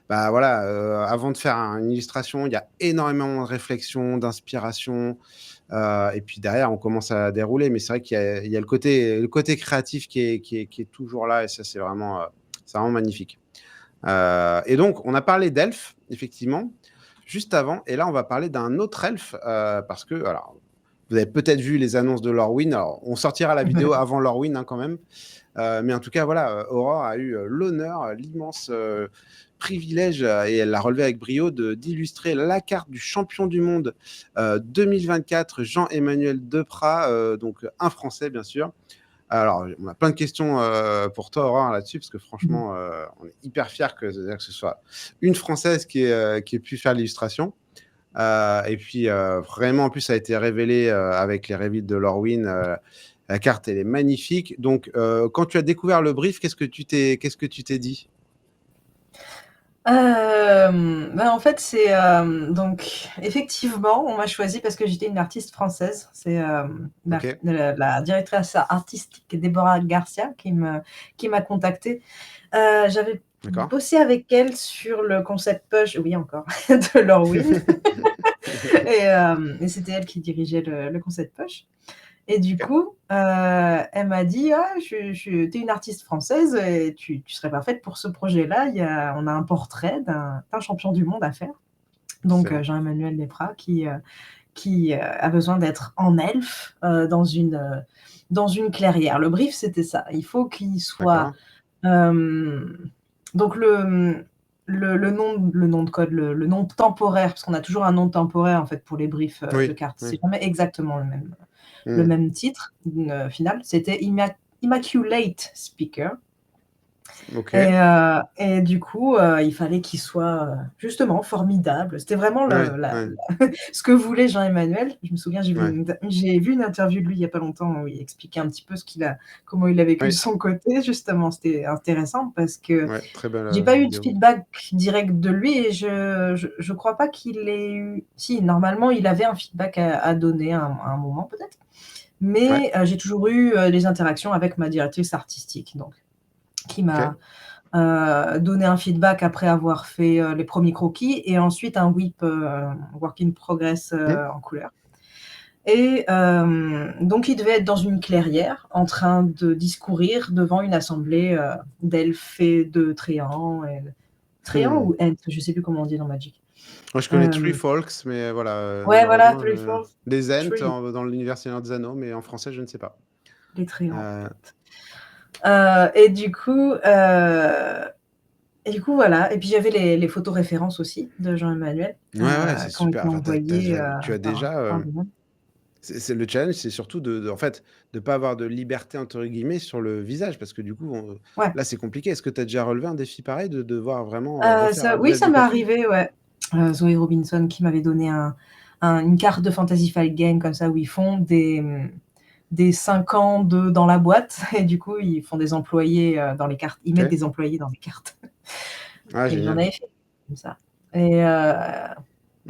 bah, voilà, avant de faire une illustration, il y a énormément de réflexion, d'inspiration, et puis derrière on commence à dérouler. Mais c'est vrai qu'il y a le côté créatif qui est toujours là et ça c'est vraiment magnifique. Et donc, on a parlé d'elfes, effectivement, juste avant. Et là, on va parler d'un autre elfe, parce que, alors, vous avez peut-être vu les annonces de Lorwyn. Alors, on sortira la vidéo avant Lorwyn, hein, quand même. Mais en tout cas, voilà, Aurore a eu l'honneur, l'immense privilège, et elle l'a relevé avec brio, d'illustrer la carte du champion du monde 2024, Jean-Emmanuel Deprat, donc un Français, bien sûr. Alors, on a plein de questions pour toi, Aurore, là-dessus, parce que Mmh. franchement, on est hyper fiers que ce soit une Française qui ait pu faire l'illustration. Et puis, vraiment, en plus, ça a été révélé avec les reveals de Lorwyn. La carte, elle est magnifique. Donc, quand tu as découvert le brief, qu'est-ce que tu t'es dit? En fait, donc effectivement, on m'a choisie parce que j'étais une artiste française. C'est, Ok, la directrice artistique Déborah Garcia qui m'a contactée. J'avais d'accord. bossé avec elle sur le concept push, oui encore, de Lorwyn. Et c'était elle qui dirigeait le concept push. Et du Ok, coup, elle m'a dit: «Ah, tu es une artiste française et tu serais parfaite pour ce projet-là. On a un portrait d'un champion du monde à faire». Donc, excellent. Jean-Emmanuel Desprats qui a besoin d'être en elfe, dans une clairière. Le brief, c'était ça. Il faut qu'il soit, D'accord. hem, donc le nom de code, le nom temporaire, parce qu'on a toujours un nom temporaire, en fait, pour les briefs, de Oui, cartes. C'est oui. jamais exactement le Hmm, même titre, final. C'était Immaculate Speaker. ok. Et du coup, il fallait qu'il soit, justement formidable. C'était vraiment Ouais, le la ouais, la ce que voulait Jean-Emmanuel. Je me souviens, ouais. j'ai vu une interview de lui il y a pas longtemps où il expliquait un petit peu comment il a vécu de Oui, son côté justement. C'était intéressant parce que ouais, très belle j'ai pas eu de vidéo. feedback direct de lui et je crois pas qu'il ait eu, si, normalement, il avait un feedback à donner à un moment peut-être, Ouais, mais j'ai toujours eu, des interactions avec ma directrice artistique, donc qui ok. m'a donner un feedback après avoir fait, les premiers croquis et ensuite un WIP, work in progress, Hmm, en couleur. Et donc il devait être dans une clairière en train de discourir devant une assemblée, d'elfes et de tréants tréants hmm. ou ents? Je sais plus comment on dit dans Magic. Moi, je connais Three Hem, Folks, mais voilà, ouais, voilà, malheureusement, Three Fourths, des Ents Tree, dans l'univers Seigneur des Anneaux, mais en français, je ne sais pas. les tréants Euh, peut-être. Et du coup, voilà. Et puis j'avais les photos références aussi de Jean Emmanuel, ouais, ouais, c'est qui ont été super. Enfin, envoyées, tu as par déjà lui-même. Le challenge, c'est surtout en fait, de pas avoir de «liberté» entre guillemets sur le visage parce que du coup, Ouais. là, c'est compliqué. Est-ce que tu as déjà relevé un défi pareil de devoir vraiment, refaire Ça un oui, visage ça de m'est coiffure? arrivé, ouais. Zoé Robinson qui m'avait donné une carte de Fantasy Flight Game comme ça où ils font des 5 ans dans la boîte et du coup, ils font des employés, dans les cartes. Ils mettent OK. des employés dans les cartes Ah et j'en génial. avais fait comme ça et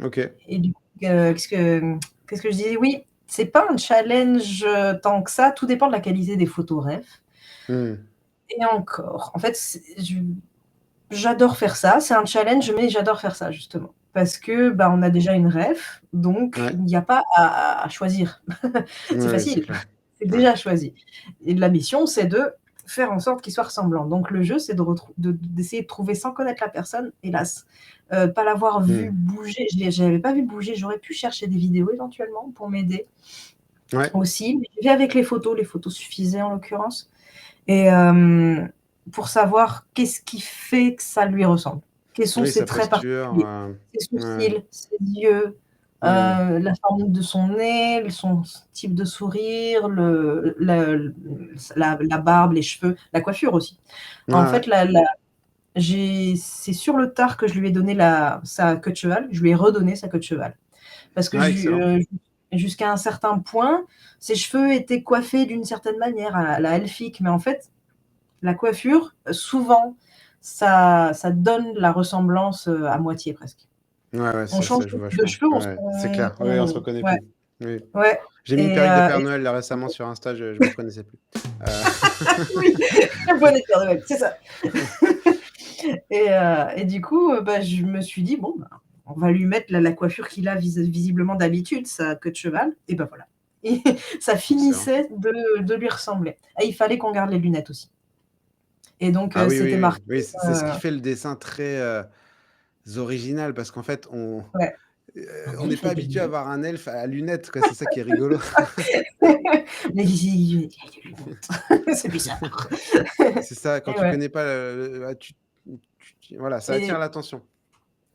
OK. du coup, qu'est-ce que je disais? Oui, c'est pas un challenge, tant que ça, tout dépend de la qualité des photos ref Mmh. et encore. En fait, j'adore faire ça, c'est un challenge, mais j'adore faire ça justement. Parce que, bah, on a déjà une ref, donc Ouais. il n'y a pas à choisir. Ouais, C'est ouais, c'est facile, clair. c'est Ouais. déjà choisi et la mission, c'est de faire en sorte qu'ils soient ressemblants. Donc le jeu, c'est d'essayer de trouver sans connaître la personne, hélas, pas l'avoir vue Mmh. bouger. Je l'avais pas vue bouger, j'aurais pu chercher des vidéos éventuellement pour m'aider Ouais. aussi, mais j'ai fait avec les photos suffisaient en l'occurrence et pour savoir qu'est-ce qui fait que ça lui ressemble. Quels sont Oui, ses sa traits posture, particuliers, ses ouais. sourcils, ses yeux, Mmh. la forme de son nez, son type de sourire, la barbe, les cheveux, la coiffure aussi. Ouais, En ouais. fait, c'est sur le tard que je lui ai donné sa queue de cheval, je lui ai redonné sa queue de cheval. Parce que Ouais, excellent. jusqu'à un certain point, ses cheveux étaient coiffés d'une certaine manière à la elfique, mais en fait, la coiffure, souvent, ça donne la ressemblance, à moitié presque. Ouais, ouais, On ça change joue de coupe de vachement. cheveux, Ouais, c'est clair. Oui, on se reconnaît ouais, plus. Oui. ouais J'ai mis une et perruque de Père et Noël là récemment sur Insta, je me reconnaissais plus. oui, la bonne Père Noël, c'est ça et du coup, bah, je me suis dit: «Bon, bah, on va lui mettre la coiffure qu'il a visiblement d'habitude, sa queue de cheval» et bah, voilà et ça Excellent. finissait de lui ressembler et il fallait qu'on garde les lunettes aussi et donc Ah oui, oui, c'était oui. marqué, Oui, c'est ce qui fait le dessin très, original parce qu'en fait, ouais, on un n'est elfe pas avec des habitué à lunettes. voir un elfe à lunettes, quoi, c'est ça qui est rigolo. Mais il y a des lunettes, c'est bizarre C'est ça, quand et tu ouais connais pas ah, voilà, ça attire et l'attention.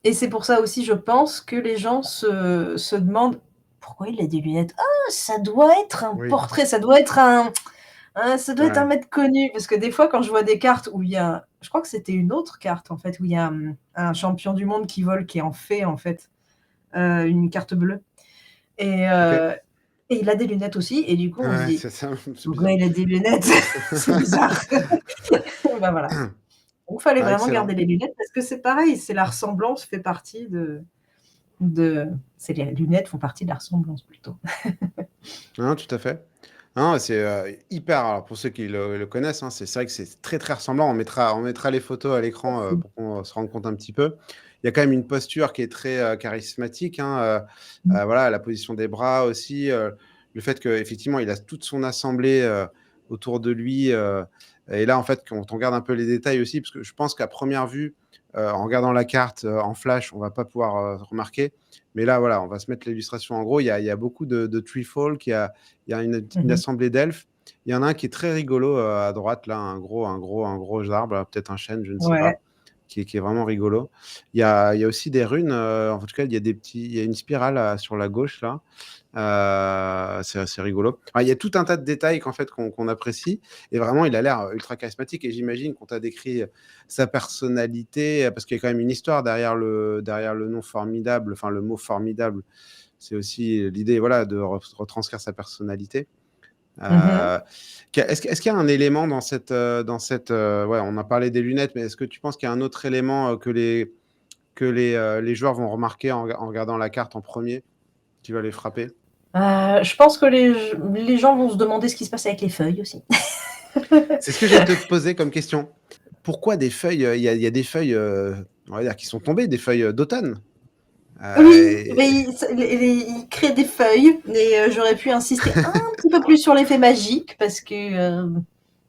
et c'est pour ça aussi, je pense, que les gens se demandent: «Pourquoi il a des lunettes? Ah, ça doit être un Oui, portrait, ça doit être un ouais. mec connu». Parce que des fois, quand je vois des cartes où il y a je crois que c'était une autre carte, en fait, où il y a, un champion du monde qui vole, qui est en fée, en fait, une carte bleue et OK. il a des lunettes aussi et du coup, on se Ouais, dit: c'est ça, c'est «Pourquoi bizarre. il a des lunettes? C'est bizarre». Bah, voilà. Donc fallait Ah vraiment garder excellent. les lunettes parce que c'est pareil, c'est la ressemblance fait partie de c'est les lunettes font partie de la ressemblance plutôt. Non, tout à fait. Non, c'est, hyper alors pour ceux qui le connaissent, hein, c'est vrai que c'est très, très ressemblant. On mettra les photos à l'écran, Merci. pour qu'on se rende compte un petit peu. Il y a quand même une posture qui est très, charismatique, hein, Mmh. voilà, la position des bras aussi, le fait qu'effectivement il a toute son assemblée, autour de lui, et là, en fait, quand on regarde un peu les détails aussi, parce que je pense qu'à première vue, en regardant la carte, en flash, on va pas pouvoir, remarquer. Mais là, voilà, on va se mettre l'illustration en gros. Il y a beaucoup de tree folk, il y a une Mmh. assemblée d'elfes. Il y en a un qui est très rigolo, à droite là, un gros arbre, peut-être un chêne, je ne sais Ouais. pas, qui est vraiment rigolo. Il y a aussi des runes, en tout cas, il y a une spirale, sur la gauche là, c'est assez rigolo. Enfin, il y a tout un tas de détails qu'on apprécie et vraiment il a l'air, ultra charismatique et j'imagine qu'on t'a décrit, sa personnalité, parce qu'il y a quand même une histoire derrière le nom formidable, enfin le mot formidable. C'est aussi l'idée, voilà, de retranscrire sa personnalité. Mmh. Heu, est-ce qu'il y a un élément dans cette, ouais, on a parlé des lunettes, mais est-ce que tu penses qu'il y a un autre élément, que les joueurs vont remarquer en regardant la carte en premier qui va les frapper? Je pense que les gens vont se demander ce qui se passe avec les feuilles aussi. C'est ce que j'allais te poser comme question. Pourquoi des feuilles, il y a des feuilles, on va dire qui sont tombées, des feuilles, d'automne? Oui, Et mais ils créent des feuilles et j'aurais pu insister un petit peu plus sur l'effet magique parce que, je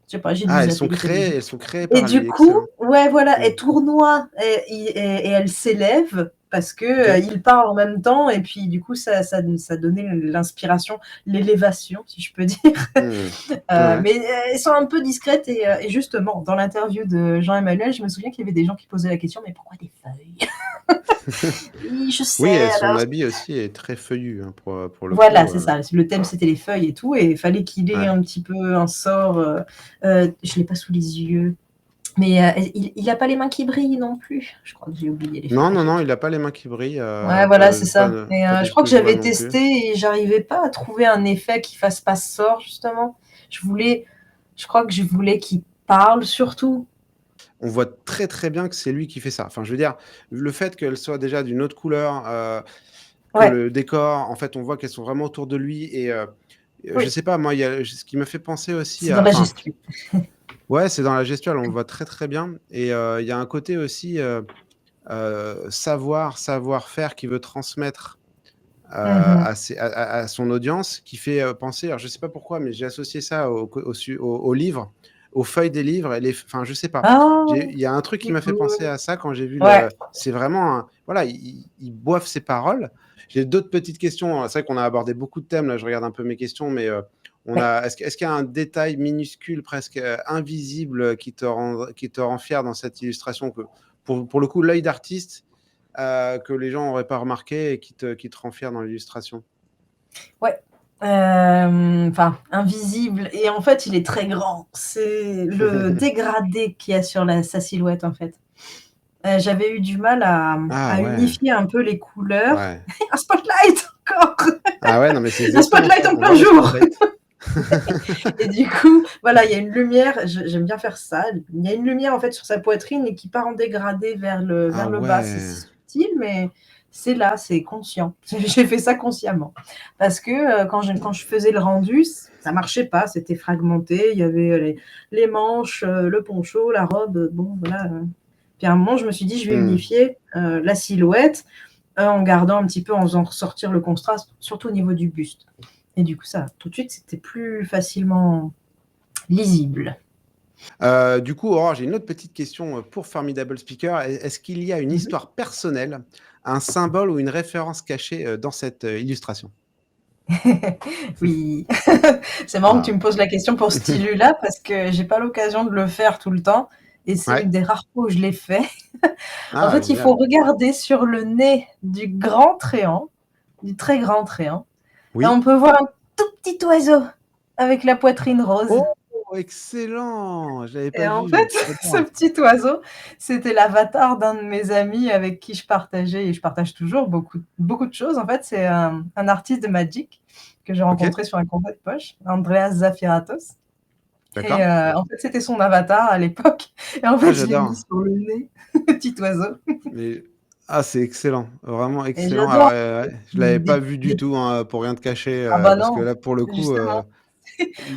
sais pas, j'ai dû ah, zapper l'effet magique. elles sont créées Et par du lui, coup, excellent. ouais, voilà, Mmh. elle tournoie et elle s'élève parce que, OK. il parle en même temps et puis du coup ça donnait l'inspiration, l'élévation si je peux dire. Mmh. Ouais. Mais elles sont un peu discrètes et justement dans l'interview de Jean Emmanuel, je me souviens qu'il y avait des gens qui posaient la question: «Mais pourquoi des feuilles?» Oui, je Oui, sais, et son alors habit aussi est très feuillu, hein, pour le voilà, coup, c'est ça. Le thème, c'était les feuilles et tout, et il fallait qu'il ait ouais. un petit peu un sort. Je l'ai pas sous les yeux, mais il a pas les mains qui brillent non plus. Je crois que j'ai oublié l'effet Non, non, non, magique. il a pas les mains qui brillent, Ouais, voilà, pas c'est ça. Et pas de je ce crois que que je vois j'avais non plus. testé et j'arrivais pas à trouver un effet qui fasse pas sort, justement. Je voulais, je crois que je voulais qu'il parle surtout. On voit très, très bien que c'est lui qui fait ça. Enfin, je veux dire, le fait qu'elle soit déjà d'une autre couleur, que Ouais, le décor, en fait, on voit qu'elles sont vraiment autour de lui et je oui, sais pas, moi, il y a ce qui me fait penser aussi c'est dans à la enfin, gestuelle. ouais, c'est dans la gestuelle, on le voit très, très bien et il y a un côté aussi, savoir-faire qu'il veut transmettre, Mhm. à son audience qui fait, penser alors je sais pas pourquoi, mais j'ai associé ça aux livres, aux feuilles des livres et les enfin, je sais pas. Ah, Il y a un truc qui c'est m'a fait penser cool. à ça quand j'ai vu Ouais, le c'est vraiment un voilà, il boive ses paroles. J'ai d'autres petites questions, hein. C'est vrai qu'on a abordé beaucoup de thèmes, là, je regarde un peu mes questions, mais on ouais. a est-ce qu'il y a un détail minuscule, presque, invisible, qui te rend fier dans cette illustration que pour le coup, l'œil d'artiste, que les gens n'auraient pas remarqué et qui te rend fier dans l'illustration? Ouais. Enfin, invisible. Et en fait, il est très grand. C'est le dégradé qu'il y a sur sa silhouette, en fait. J'avais eu du mal Ah à ouais, unifier un peu les couleurs. ouais. Un spotlight encore. Ah ouais, non, mais c'est Un exactement spotlight ça. en On plein voit le jour. spotlight. Et du coup, voilà, il y a une lumière. J'aime bien faire ça. Il y a une lumière en fait sur sa poitrine et qui part en dégradé Ah vers le bas. C'est ouais. subtil, mais c'est là, c'est conscient. J'ai fait ça consciemment parce que quand je faisais le rendu, ça marchait pas. C'était fragmenté. Il y avait les manches, le poncho, la robe. Bon, voilà. Puis à un moment, je me suis dit, je vais Mmh. unifier la silhouette en gardant un petit peu, en faisant ressortir le contraste, surtout au niveau du buste. Et du coup, ça, tout de suite, c'était plus facilement lisible. Du coup, Aurore, j'ai une autre petite question, pour Formidable Speaker. Est-ce qu'il y a une Mmh. histoire personnelle, un symbole ou une référence cachée, dans cette, illustration? Oui. C'est marrant que tu Ah. me poses la question pour ce tilu-là parce que j'ai pas l'occasion de le faire tout le temps et c'est Ouais. une des rares fois où je l'ai fait. En Ah fait, il faut génial. regarder sur le nez du grand tréant, du très grand tréant, et on Oui. peut voir un tout petit oiseau avec la poitrine rose. Oh! Excellent! Je l'avais Et pas en fait, vu. ce J'adore. petit oiseau, c'était l'avatar d'un de mes amis avec qui je partageais et je partage toujours beaucoup de choses. En fait, c'est un artiste de Magic que j'ai OK, rencontré sur un compte de poche, Andreas Zafiratos. Et d'accord. en fait, c'était son avatar à l'époque. Et en Ah fait, je l'ai mis j'adore. sur le nez, petit oiseau. Mais ah, c'est excellent, vraiment Et excellent. Alors, j'adore ouais, je l'avais pas vu du des tout, hein, pour rien te cacher, ah bah parce que non, là, pour le coup, justement.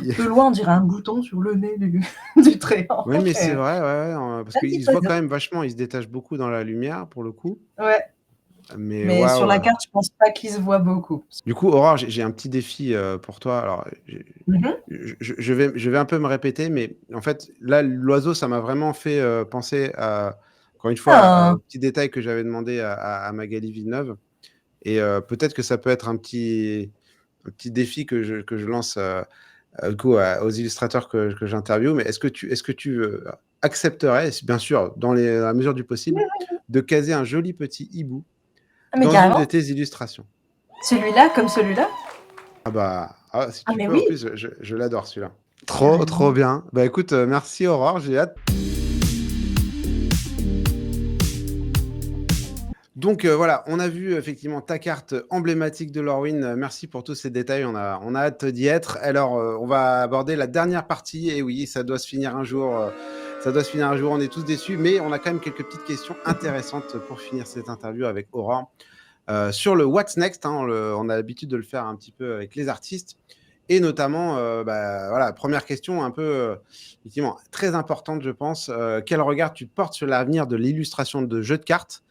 il De loin, on dirait un bouton sur le nez du du tréant. oui, mais Et c'est vrai, ouais, ouais, parce un petit qu'il se voit quand oiseau. même vachement, il se détache beaucoup dans la lumière, pour le coup. Ouais, Mais mais sur la waouh! carte, je pense pas qu'il se voit beaucoup. Du coup, Aurore, j'ai un petit défi, pour toi. Alors, Mmh mh. je vais un peu me répéter, mais en fait, là, l'oiseau, ça m'a vraiment fait, penser à encore une fois, Ah! au petit détail que j'avais demandé à Magali Villeneuve et peut-être que ça peut être un petit défi que je lance, du coup, aux illustrateurs que j'interviewe. Mais est-ce que tu, accepterais, bien sûr, dans la mesure du possible, de caser un joli petit hibou Ah mais dans une de carrément. tes illustrations? Celui-là comme celui-là? Ah bah, ah, si Ah tu mais peux, en oui, plus, je l'adore celui-là. Trop, trop carrément. bien. Bah, écoute, merci Aurore, j'ai hâte. Donc, voilà, on a vu effectivement ta carte emblématique de Lorwyn. Merci pour tous ces détails, on a hâte d'y être. Alors, on va aborder la dernière partie et oui, ça doit se finir un jour, ça doit se finir un jour, on est tous déçus, mais on a quand même quelques petites questions intéressantes pour finir cette interview avec Aurore. Sur le What's Next, hein, on a l'habitude de le faire un petit peu avec les artistes et notamment, bah, voilà, première question un peu, effectivement très importante je pense, quel regard tu portes sur l'avenir de l'illustration de jeux de cartes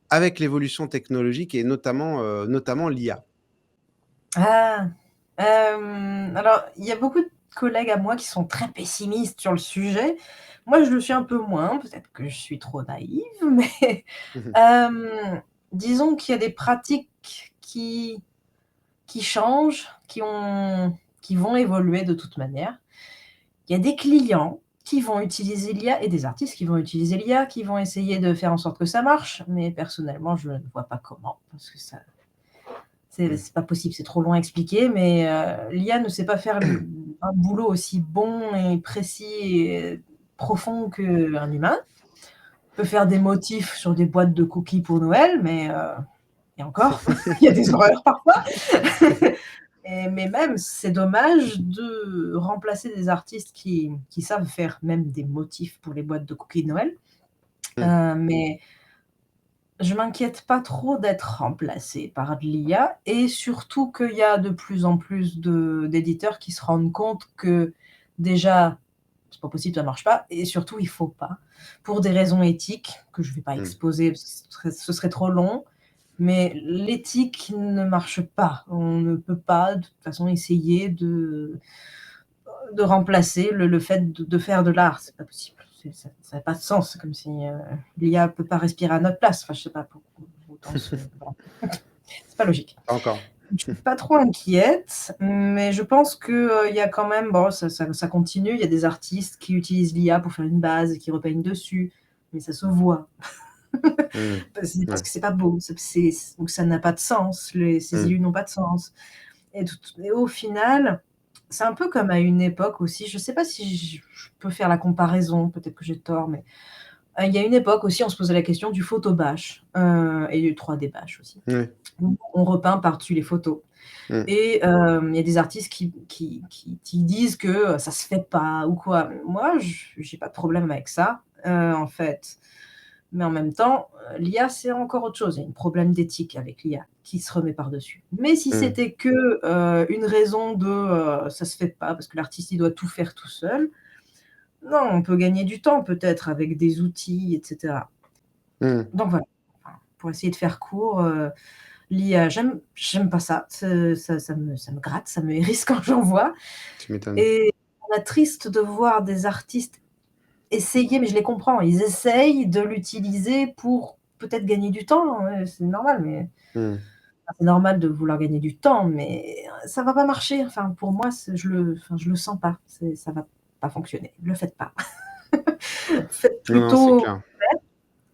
avec l'évolution technologique et notamment l'IA? Ah! Alors, il y a beaucoup de collègues à moi qui sont très pessimistes sur le sujet. Moi, je le suis un peu moins, peut-être que je suis trop naïve, mais disons qu'il y a des pratiques qui changent, qui vont évoluer de toute manière. Il y a des clients qui vont utiliser l'IA et des artistes qui vont utiliser l'IA, qui vont essayer de faire en sorte que ça marche, mais personnellement, je ne vois pas comment, parce que ça c'est pas possible, c'est trop long à expliquer, mais l'IA ne sait pas faire un boulot aussi bon et précis et profond qu'un humain. Peut faire des motifs sur des boîtes de cookies pour Noël, mais et encore, il y a des horreurs parfois. Mais même, c'est dommage de remplacer des artistes qui savent faire même des motifs pour les boîtes de cookies de Noël. Mais je m'inquiète pas trop d'être remplacée par de l'IA et surtout qu'il y a de plus en plus d'éditeurs qui se rendent compte que déjà, c'est pas possible, ça marche pas et surtout il faut pas. Pour des raisons éthiques que je vais pas exposer parce que ce serait trop long, mais l'éthique ne marche pas. On ne peut pas de toute façon essayer de remplacer le fait de faire de l'art, c'est pas possible. Ça n'a pas de sens, c'est comme si l'IA peut pas respirer à notre place. Enfin, je sais pas, voilà. C'est pas logique. Encore. Je suis pas trop inquiète, mais je pense que il y a quand même, bon, ça continue. Il y a des artistes qui utilisent l'IA pour faire une base et qui repeignent dessus, mais ça se voit. Parce que c'est pas beau, donc ça n'a pas de sens. Ces élus n'ont pas de sens. Et au final, c'est un peu comme à une époque aussi. Je sais pas si je peux faire la comparaison, peut-être que j'ai tort, mais il y a une époque aussi, on se posait la question du photobash et du 3D bash aussi. On repeint par-dessus les photos. Et il y a des artistes qui disent que ça se fait pas ou quoi. Moi, j'ai pas de problème avec ça, en fait. Mais en même temps, l'IA, c'est encore autre chose. Il y a un problème d'éthique avec l'IA qui se remet par-dessus. Mais si c'était que une raison de ça se fait pas parce que l'artiste il doit tout faire tout seul, non, on peut gagner du temps peut-être avec des outils, etc. Donc voilà, pour essayer de faire court, l'IA, j'aime pas ça. Ça me gratte, ça me hérisse quand j'en vois. Tu m'étonnes. Et on est triste de voir des artistes essayer, mais je les comprends, ils essayent de l'utiliser pour peut-être gagner du temps, c'est normal, mais c'est normal de vouloir gagner du temps, mais ça va pas marcher. Enfin, pour moi, je le sens pas. Ça va pas fonctionner. Le faites pas. Faites Non, c'est plutôt. clair.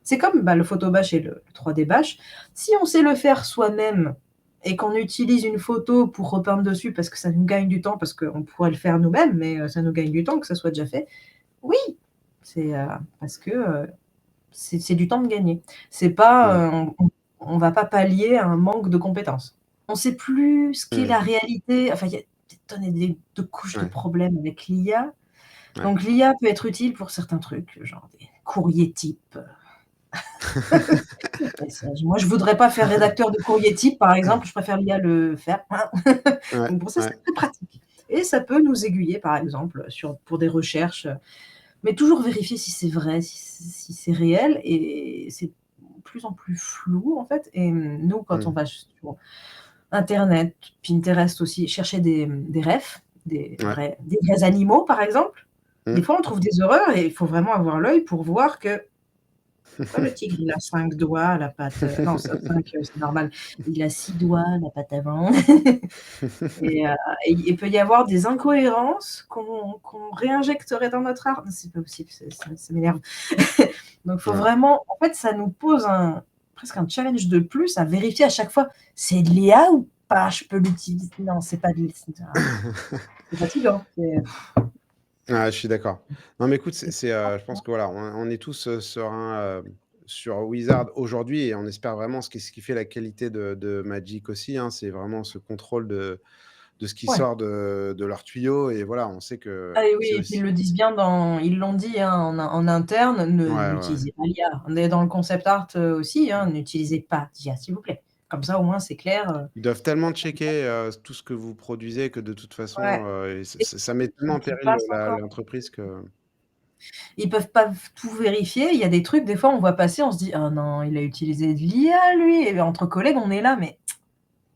C'est comme le photobash et le 3D bash. Si on sait le faire soi-même et qu'on utilise une photo pour repeindre dessus parce que ça nous gagne du temps, parce qu'on pourrait le faire nous-mêmes, mais ça nous gagne du temps que ça soit déjà fait, oui, c'est parce que c'est du temps de gagner. C'est pas, on va pas pallier un manque de compétences. On sait plus ce qu'est la réalité. Enfin, il y a des tonnes et de couches de problèmes avec l'IA. Donc l'IA peut être utile pour certains trucs, genre des courriers types. Moi, je voudrais pas faire rédacteur de courrier type, par exemple, je préfère l'IA le faire. Donc pour ça, c'est très pratique. Et ça peut nous aiguiller, par exemple, pour des recherches, mais toujours vérifier si c'est vrai, si c'est réel, et c'est de plus en plus flou, en fait. Et nous, quand on va sur internet, Pinterest aussi, chercher des refs, des vrais animaux, par exemple, des fois, on trouve des horreurs et il faut vraiment avoir l'œil pour voir que pourquoi le tigre, il a 5 doigts, la patte, non, 5, c'est normal. Il a 6 doigts, la patte avant. Et il peut y avoir des incohérences qu'on réinjecterait dans notre art. C'est pas possible, ça m'énerve. Donc faut vraiment, en fait, ça nous pose presque un challenge de plus à vérifier à chaque fois, c'est de l'IA ou pas? Je peux l'utiliser? Non, c'est pas de l'IA. C'est fatigant. Je suis d'accord. Non, mais écoute, je pense que voilà, on est tous sur Wizard aujourd'hui et on espère vraiment ce qui fait la qualité de Magic aussi, hein, c'est vraiment ce contrôle de ce qui sort de leurs tuyaux. Et voilà, on sait que Ah oui, c'est et puis ils aussi. le disent bien ils l'ont dit hein, en interne, n'utilisez pas l'IA. On est dans le concept art aussi, hein, n'utilisez pas d'IA, s'il vous plaît. Comme ça, au moins, c'est clair. Ils doivent tellement checker tout ce que vous produisez que de toute façon, Ouais. et Et ça met tellement en qui péril passe encore. l'entreprise que. Ils peuvent pas tout vérifier. Il y a des trucs, des fois, on voit passer, on se dit, ah non, il a utilisé de l'IA, lui. Et entre collègues, on est là, mais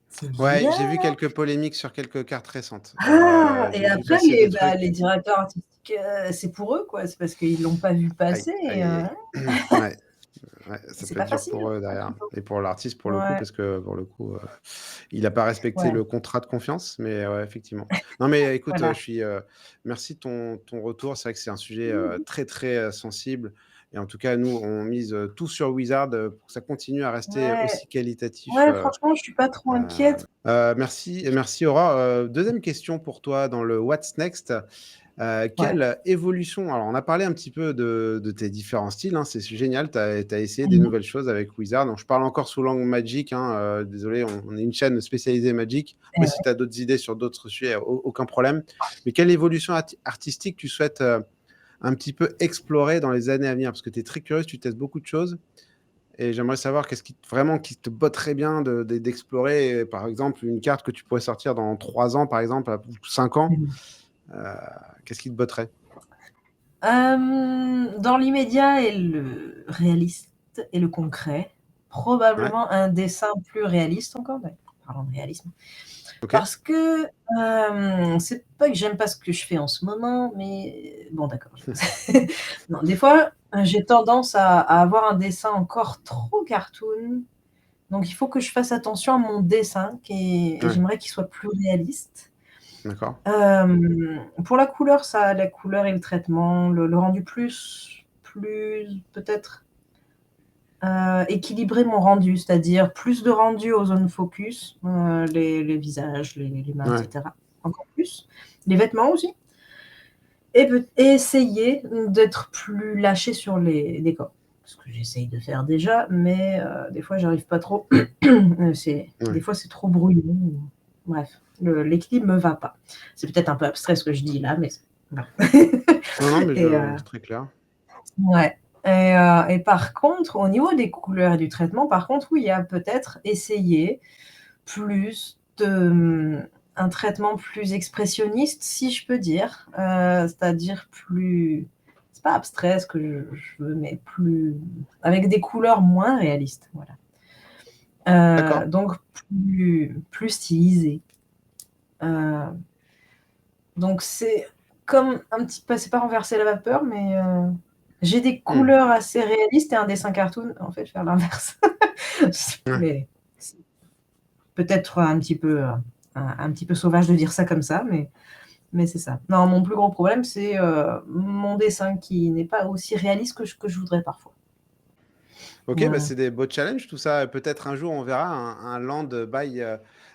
c'est de Ouais, l'IA. j'ai vu quelques polémiques sur quelques cartes récentes. Ah et J'ai vu après, passer des trucs. les directeurs artistiques, c'est pour eux, quoi. C'est parce qu'ils l'ont pas vu Aïe, passer. aïe, aïe. Ouais. Ouais, ça C'est peut être pas dur facile. pour eux derrière et pour l'artiste pour le coup Ouais. parce que pour le coup, Il n'a pas respecté Ouais, le contrat de confiance, mais ouais, effectivement. Non, mais écoute, voilà. merci de ton retour. C'est vrai que c'est un sujet très, très sensible. Et en tout cas, nous, on mise tout sur Wizard pour que ça continue à rester Ouais, aussi qualitatif. ouais, franchement, je suis pas trop inquiète. Merci Aura. Deuxième question pour toi dans le What's Next. Ouais. Quelle évolution? Alors, on a parlé un petit peu de tes différents styles, hein, c'est génial. Tu as essayé des Mhm. nouvelles choses avec Wizard. Donc, je parle encore sous langue Magic, hein, désolé, on est une chaîne spécialisée Magic. Et Après, ouais. si tu as d'autres idées sur d'autres sujets, aucun problème. Mais quelle évolution artistique tu souhaites un petit peu explorer dans les années à venir? Parce que tu es très curieux, tu testes beaucoup de choses. Et j'aimerais savoir qu'est-ce qui vraiment qui te botterait bien d'explorer, par exemple, une carte que tu pourrais sortir dans 3 ans, par exemple, ou 5 ans. Mhm. Euh, Qu'est-ce qui te botterait? Dans l'immédiat et le réaliste et le concret, Ouais, probablement un dessin plus réaliste encore. Ouais, parlons de réalisme. ok. Parce que c'est pas que j'aime pas ce que je fais en ce moment, mais bon, d'accord. Non, des fois, j'ai tendance à avoir un dessin encore trop cartoon. Donc, il faut que je fasse attention à mon dessin et Ouais, j'aimerais qu'il soit plus réaliste. d'accord. Pour la couleur, ça, la couleur et le traitement, le rendu plus peut-être équilibrer mon rendu, c'est-à-dire plus de rendu aux zones focus, les visages, les mains, Ouais, etc. Encore plus. Les vêtements aussi. Et essayer d'être plus lâché sur les décors. Ce que j'essaye de faire déjà, mais des fois, j'arrive pas trop. Des ouais. fois, c'est trop brouillon. Bref, l'équilibre me va pas. C'est peut-être un peu abstrait ce que je dis là, mais voilà. Non, non, mais Et c'est très clair. ouais. Et par contre, au niveau des couleurs et du traitement, par contre, oui, il y a peut-être essayer plus un traitement plus expressionniste, si je peux dire, c'est-à-dire plus, c'est pas abstrait ce que je veux, mais plus avec des couleurs moins réalistes, voilà. D'accord. Donc plus stylisé. Heu, donc c'est comme un petit peu, c'est pas renverser la vapeur, mais j'ai des Hmm. couleurs assez réalistes et un dessin cartoon, en fait, faire l'inverse. Ouais. Mais c'est peut-être un petit peu sauvage de dire ça comme ça, mais c'est ça. Non, mon plus gros problème, c'est mon dessin qui n'est pas aussi réaliste que je voudrais parfois. Ok, bah Voilà. c'est des beaux challenges, tout ça. Peut-être un jour, on verra un land by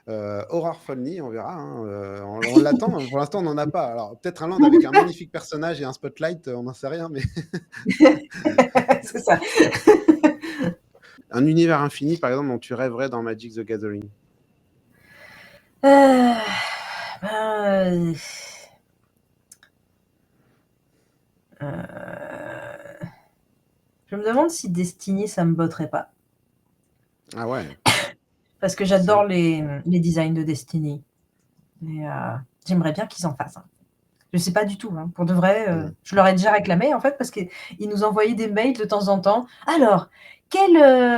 Horror Folny, on verra, hein, on l'attend. Pour l'instant, on n'en a pas. Alors, peut-être un land avec un magnifique personnage et un spotlight, on n'en sait rien, mais C'est ça. un univers infini, par exemple, dont tu rêverais dans Magic the Gathering. Heu, ben, je me demande si Destiny, ça me botterait pas. Ah ouais, Parce que c'est. j'adore les designs de Destiny et j'aimerais bien qu'ils en fassent un. Je sais pas du tout, hein, pour de vrai, Hmm. je leur ai déjà réclamé en fait parce qu'ils nous envoyaient des mails de temps en temps. Alors,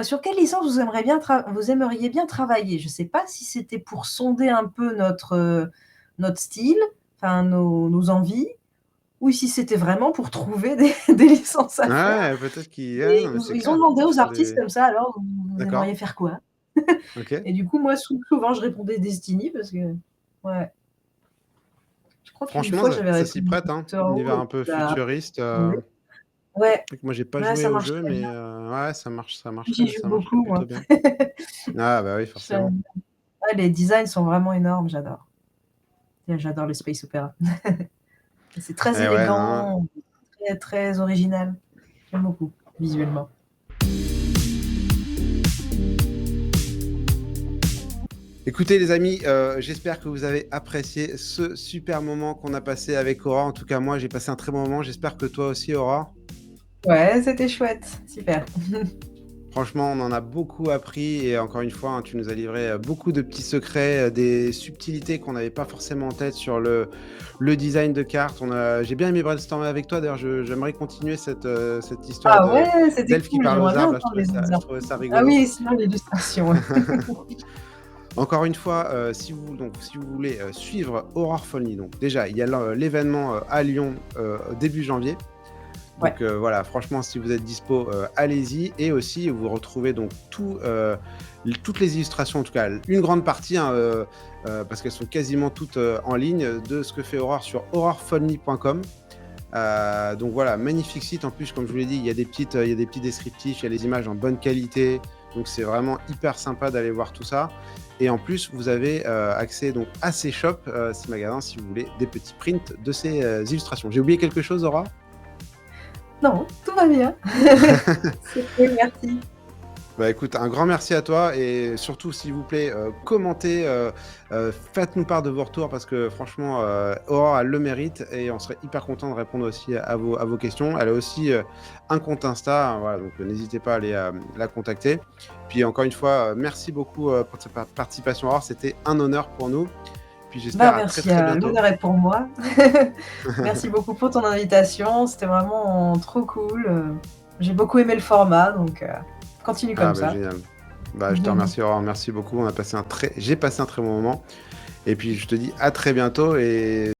sur quelle licence vous aimeriez bien travailler? Je sais pas si c'était pour sonder un peu notre style, enfin nos envies, ou si c'était vraiment pour trouver des des licences à faire. Ouais, peut-être qu'il. Ah, Et non, mais c'est ils ont clair. demandé Peut-être aux faire artistes des. comme ça: «Alors, vous D'accord. aimeriez faire quoi?» Ok. Et du coup, moi, souvent, je répondais Destiny parce que ouais, je crois qu'une Franchement, fois, j'avais ça s'y répondu prête, hein. Doctor Who Univers et un peu puis bah, futuriste. ouais, ouais, C'est vrai que moi, j'ai pas ouais, joué ça au marche jeu, très bien. mais ouais, J'y joue ça marcherait beaucoup, plutôt moi. bien. Ah bah oui, forcément. J'aime Ouais, les designs sont vraiment énormes, j'adore. Et j'adore le space opéra. C'est très Eh ouais, non. élégant, très, très original. J'aime beaucoup, visuellement. Écoutez les amis, j'espère que vous avez apprécié ce super moment qu'on a passé avec Aura. En tout cas, moi, j'ai passé un très bon moment. J'espère que toi aussi, Aura. Ouais, c'était chouette, super. Franchement, on en a beaucoup appris et encore une fois, hein, tu nous as livré beaucoup de petits secrets, des subtilités qu'on n'avait pas forcément en tête sur le design de cartes. J'ai bien aimé brainstormer avec toi. D'ailleurs, j'aimerais continuer cette histoire Ah ouais, c'était d'elfe qui cool, parle aux j'aimerais bien arbres. Là, entendre les je exemples. trouvais ça Ah rigolo. oui, sinon l'illustration, ouais. Encore une fois, si vous voulez suivre Horror Folly, donc déjà, il y a l'événement à Lyon début janvier. Ouais. Donc voilà, franchement, si vous êtes dispo, allez-y. Et aussi, vous retrouvez donc toutes les illustrations, en tout cas une grande partie, hein, parce qu'elles sont quasiment toutes en ligne, de ce que fait Aurore sur aurorefunny.com. Donc voilà, magnifique site. En plus, comme je vous l'ai dit, il y a des petits descriptifs, il y a les images en bonne qualité. Donc c'est vraiment hyper sympa d'aller voir tout ça. Et en plus, vous avez accès donc à ces shops, ces magasins, si vous voulez des petits prints de ces illustrations. J'ai oublié quelque chose, Aura? Non, tout va bien. C'est cool, merci. Bah écoute, un grand merci à toi et surtout, s'il vous plaît, commentez, faites-nous part de vos retours parce que franchement, Aurore, elle le mérite et on serait hyper content de répondre aussi à vos questions. Elle a aussi un compte Insta, hein, voilà, donc n'hésitez pas à aller la contacter. Puis encore une fois, merci beaucoup pour ta participation, Aurore, c'était un honneur pour nous. Puis Bah, j'espère à très merci, très bientôt. l'honneur est pour moi. Merci beaucoup pour ton invitation, c'était vraiment trop cool. J'ai beaucoup aimé le format, donc continue Ah comme bah ça. génial. Bah je te remercie, Aurore, merci beaucoup. J'ai passé un très bon moment. Et puis je te dis à très bientôt et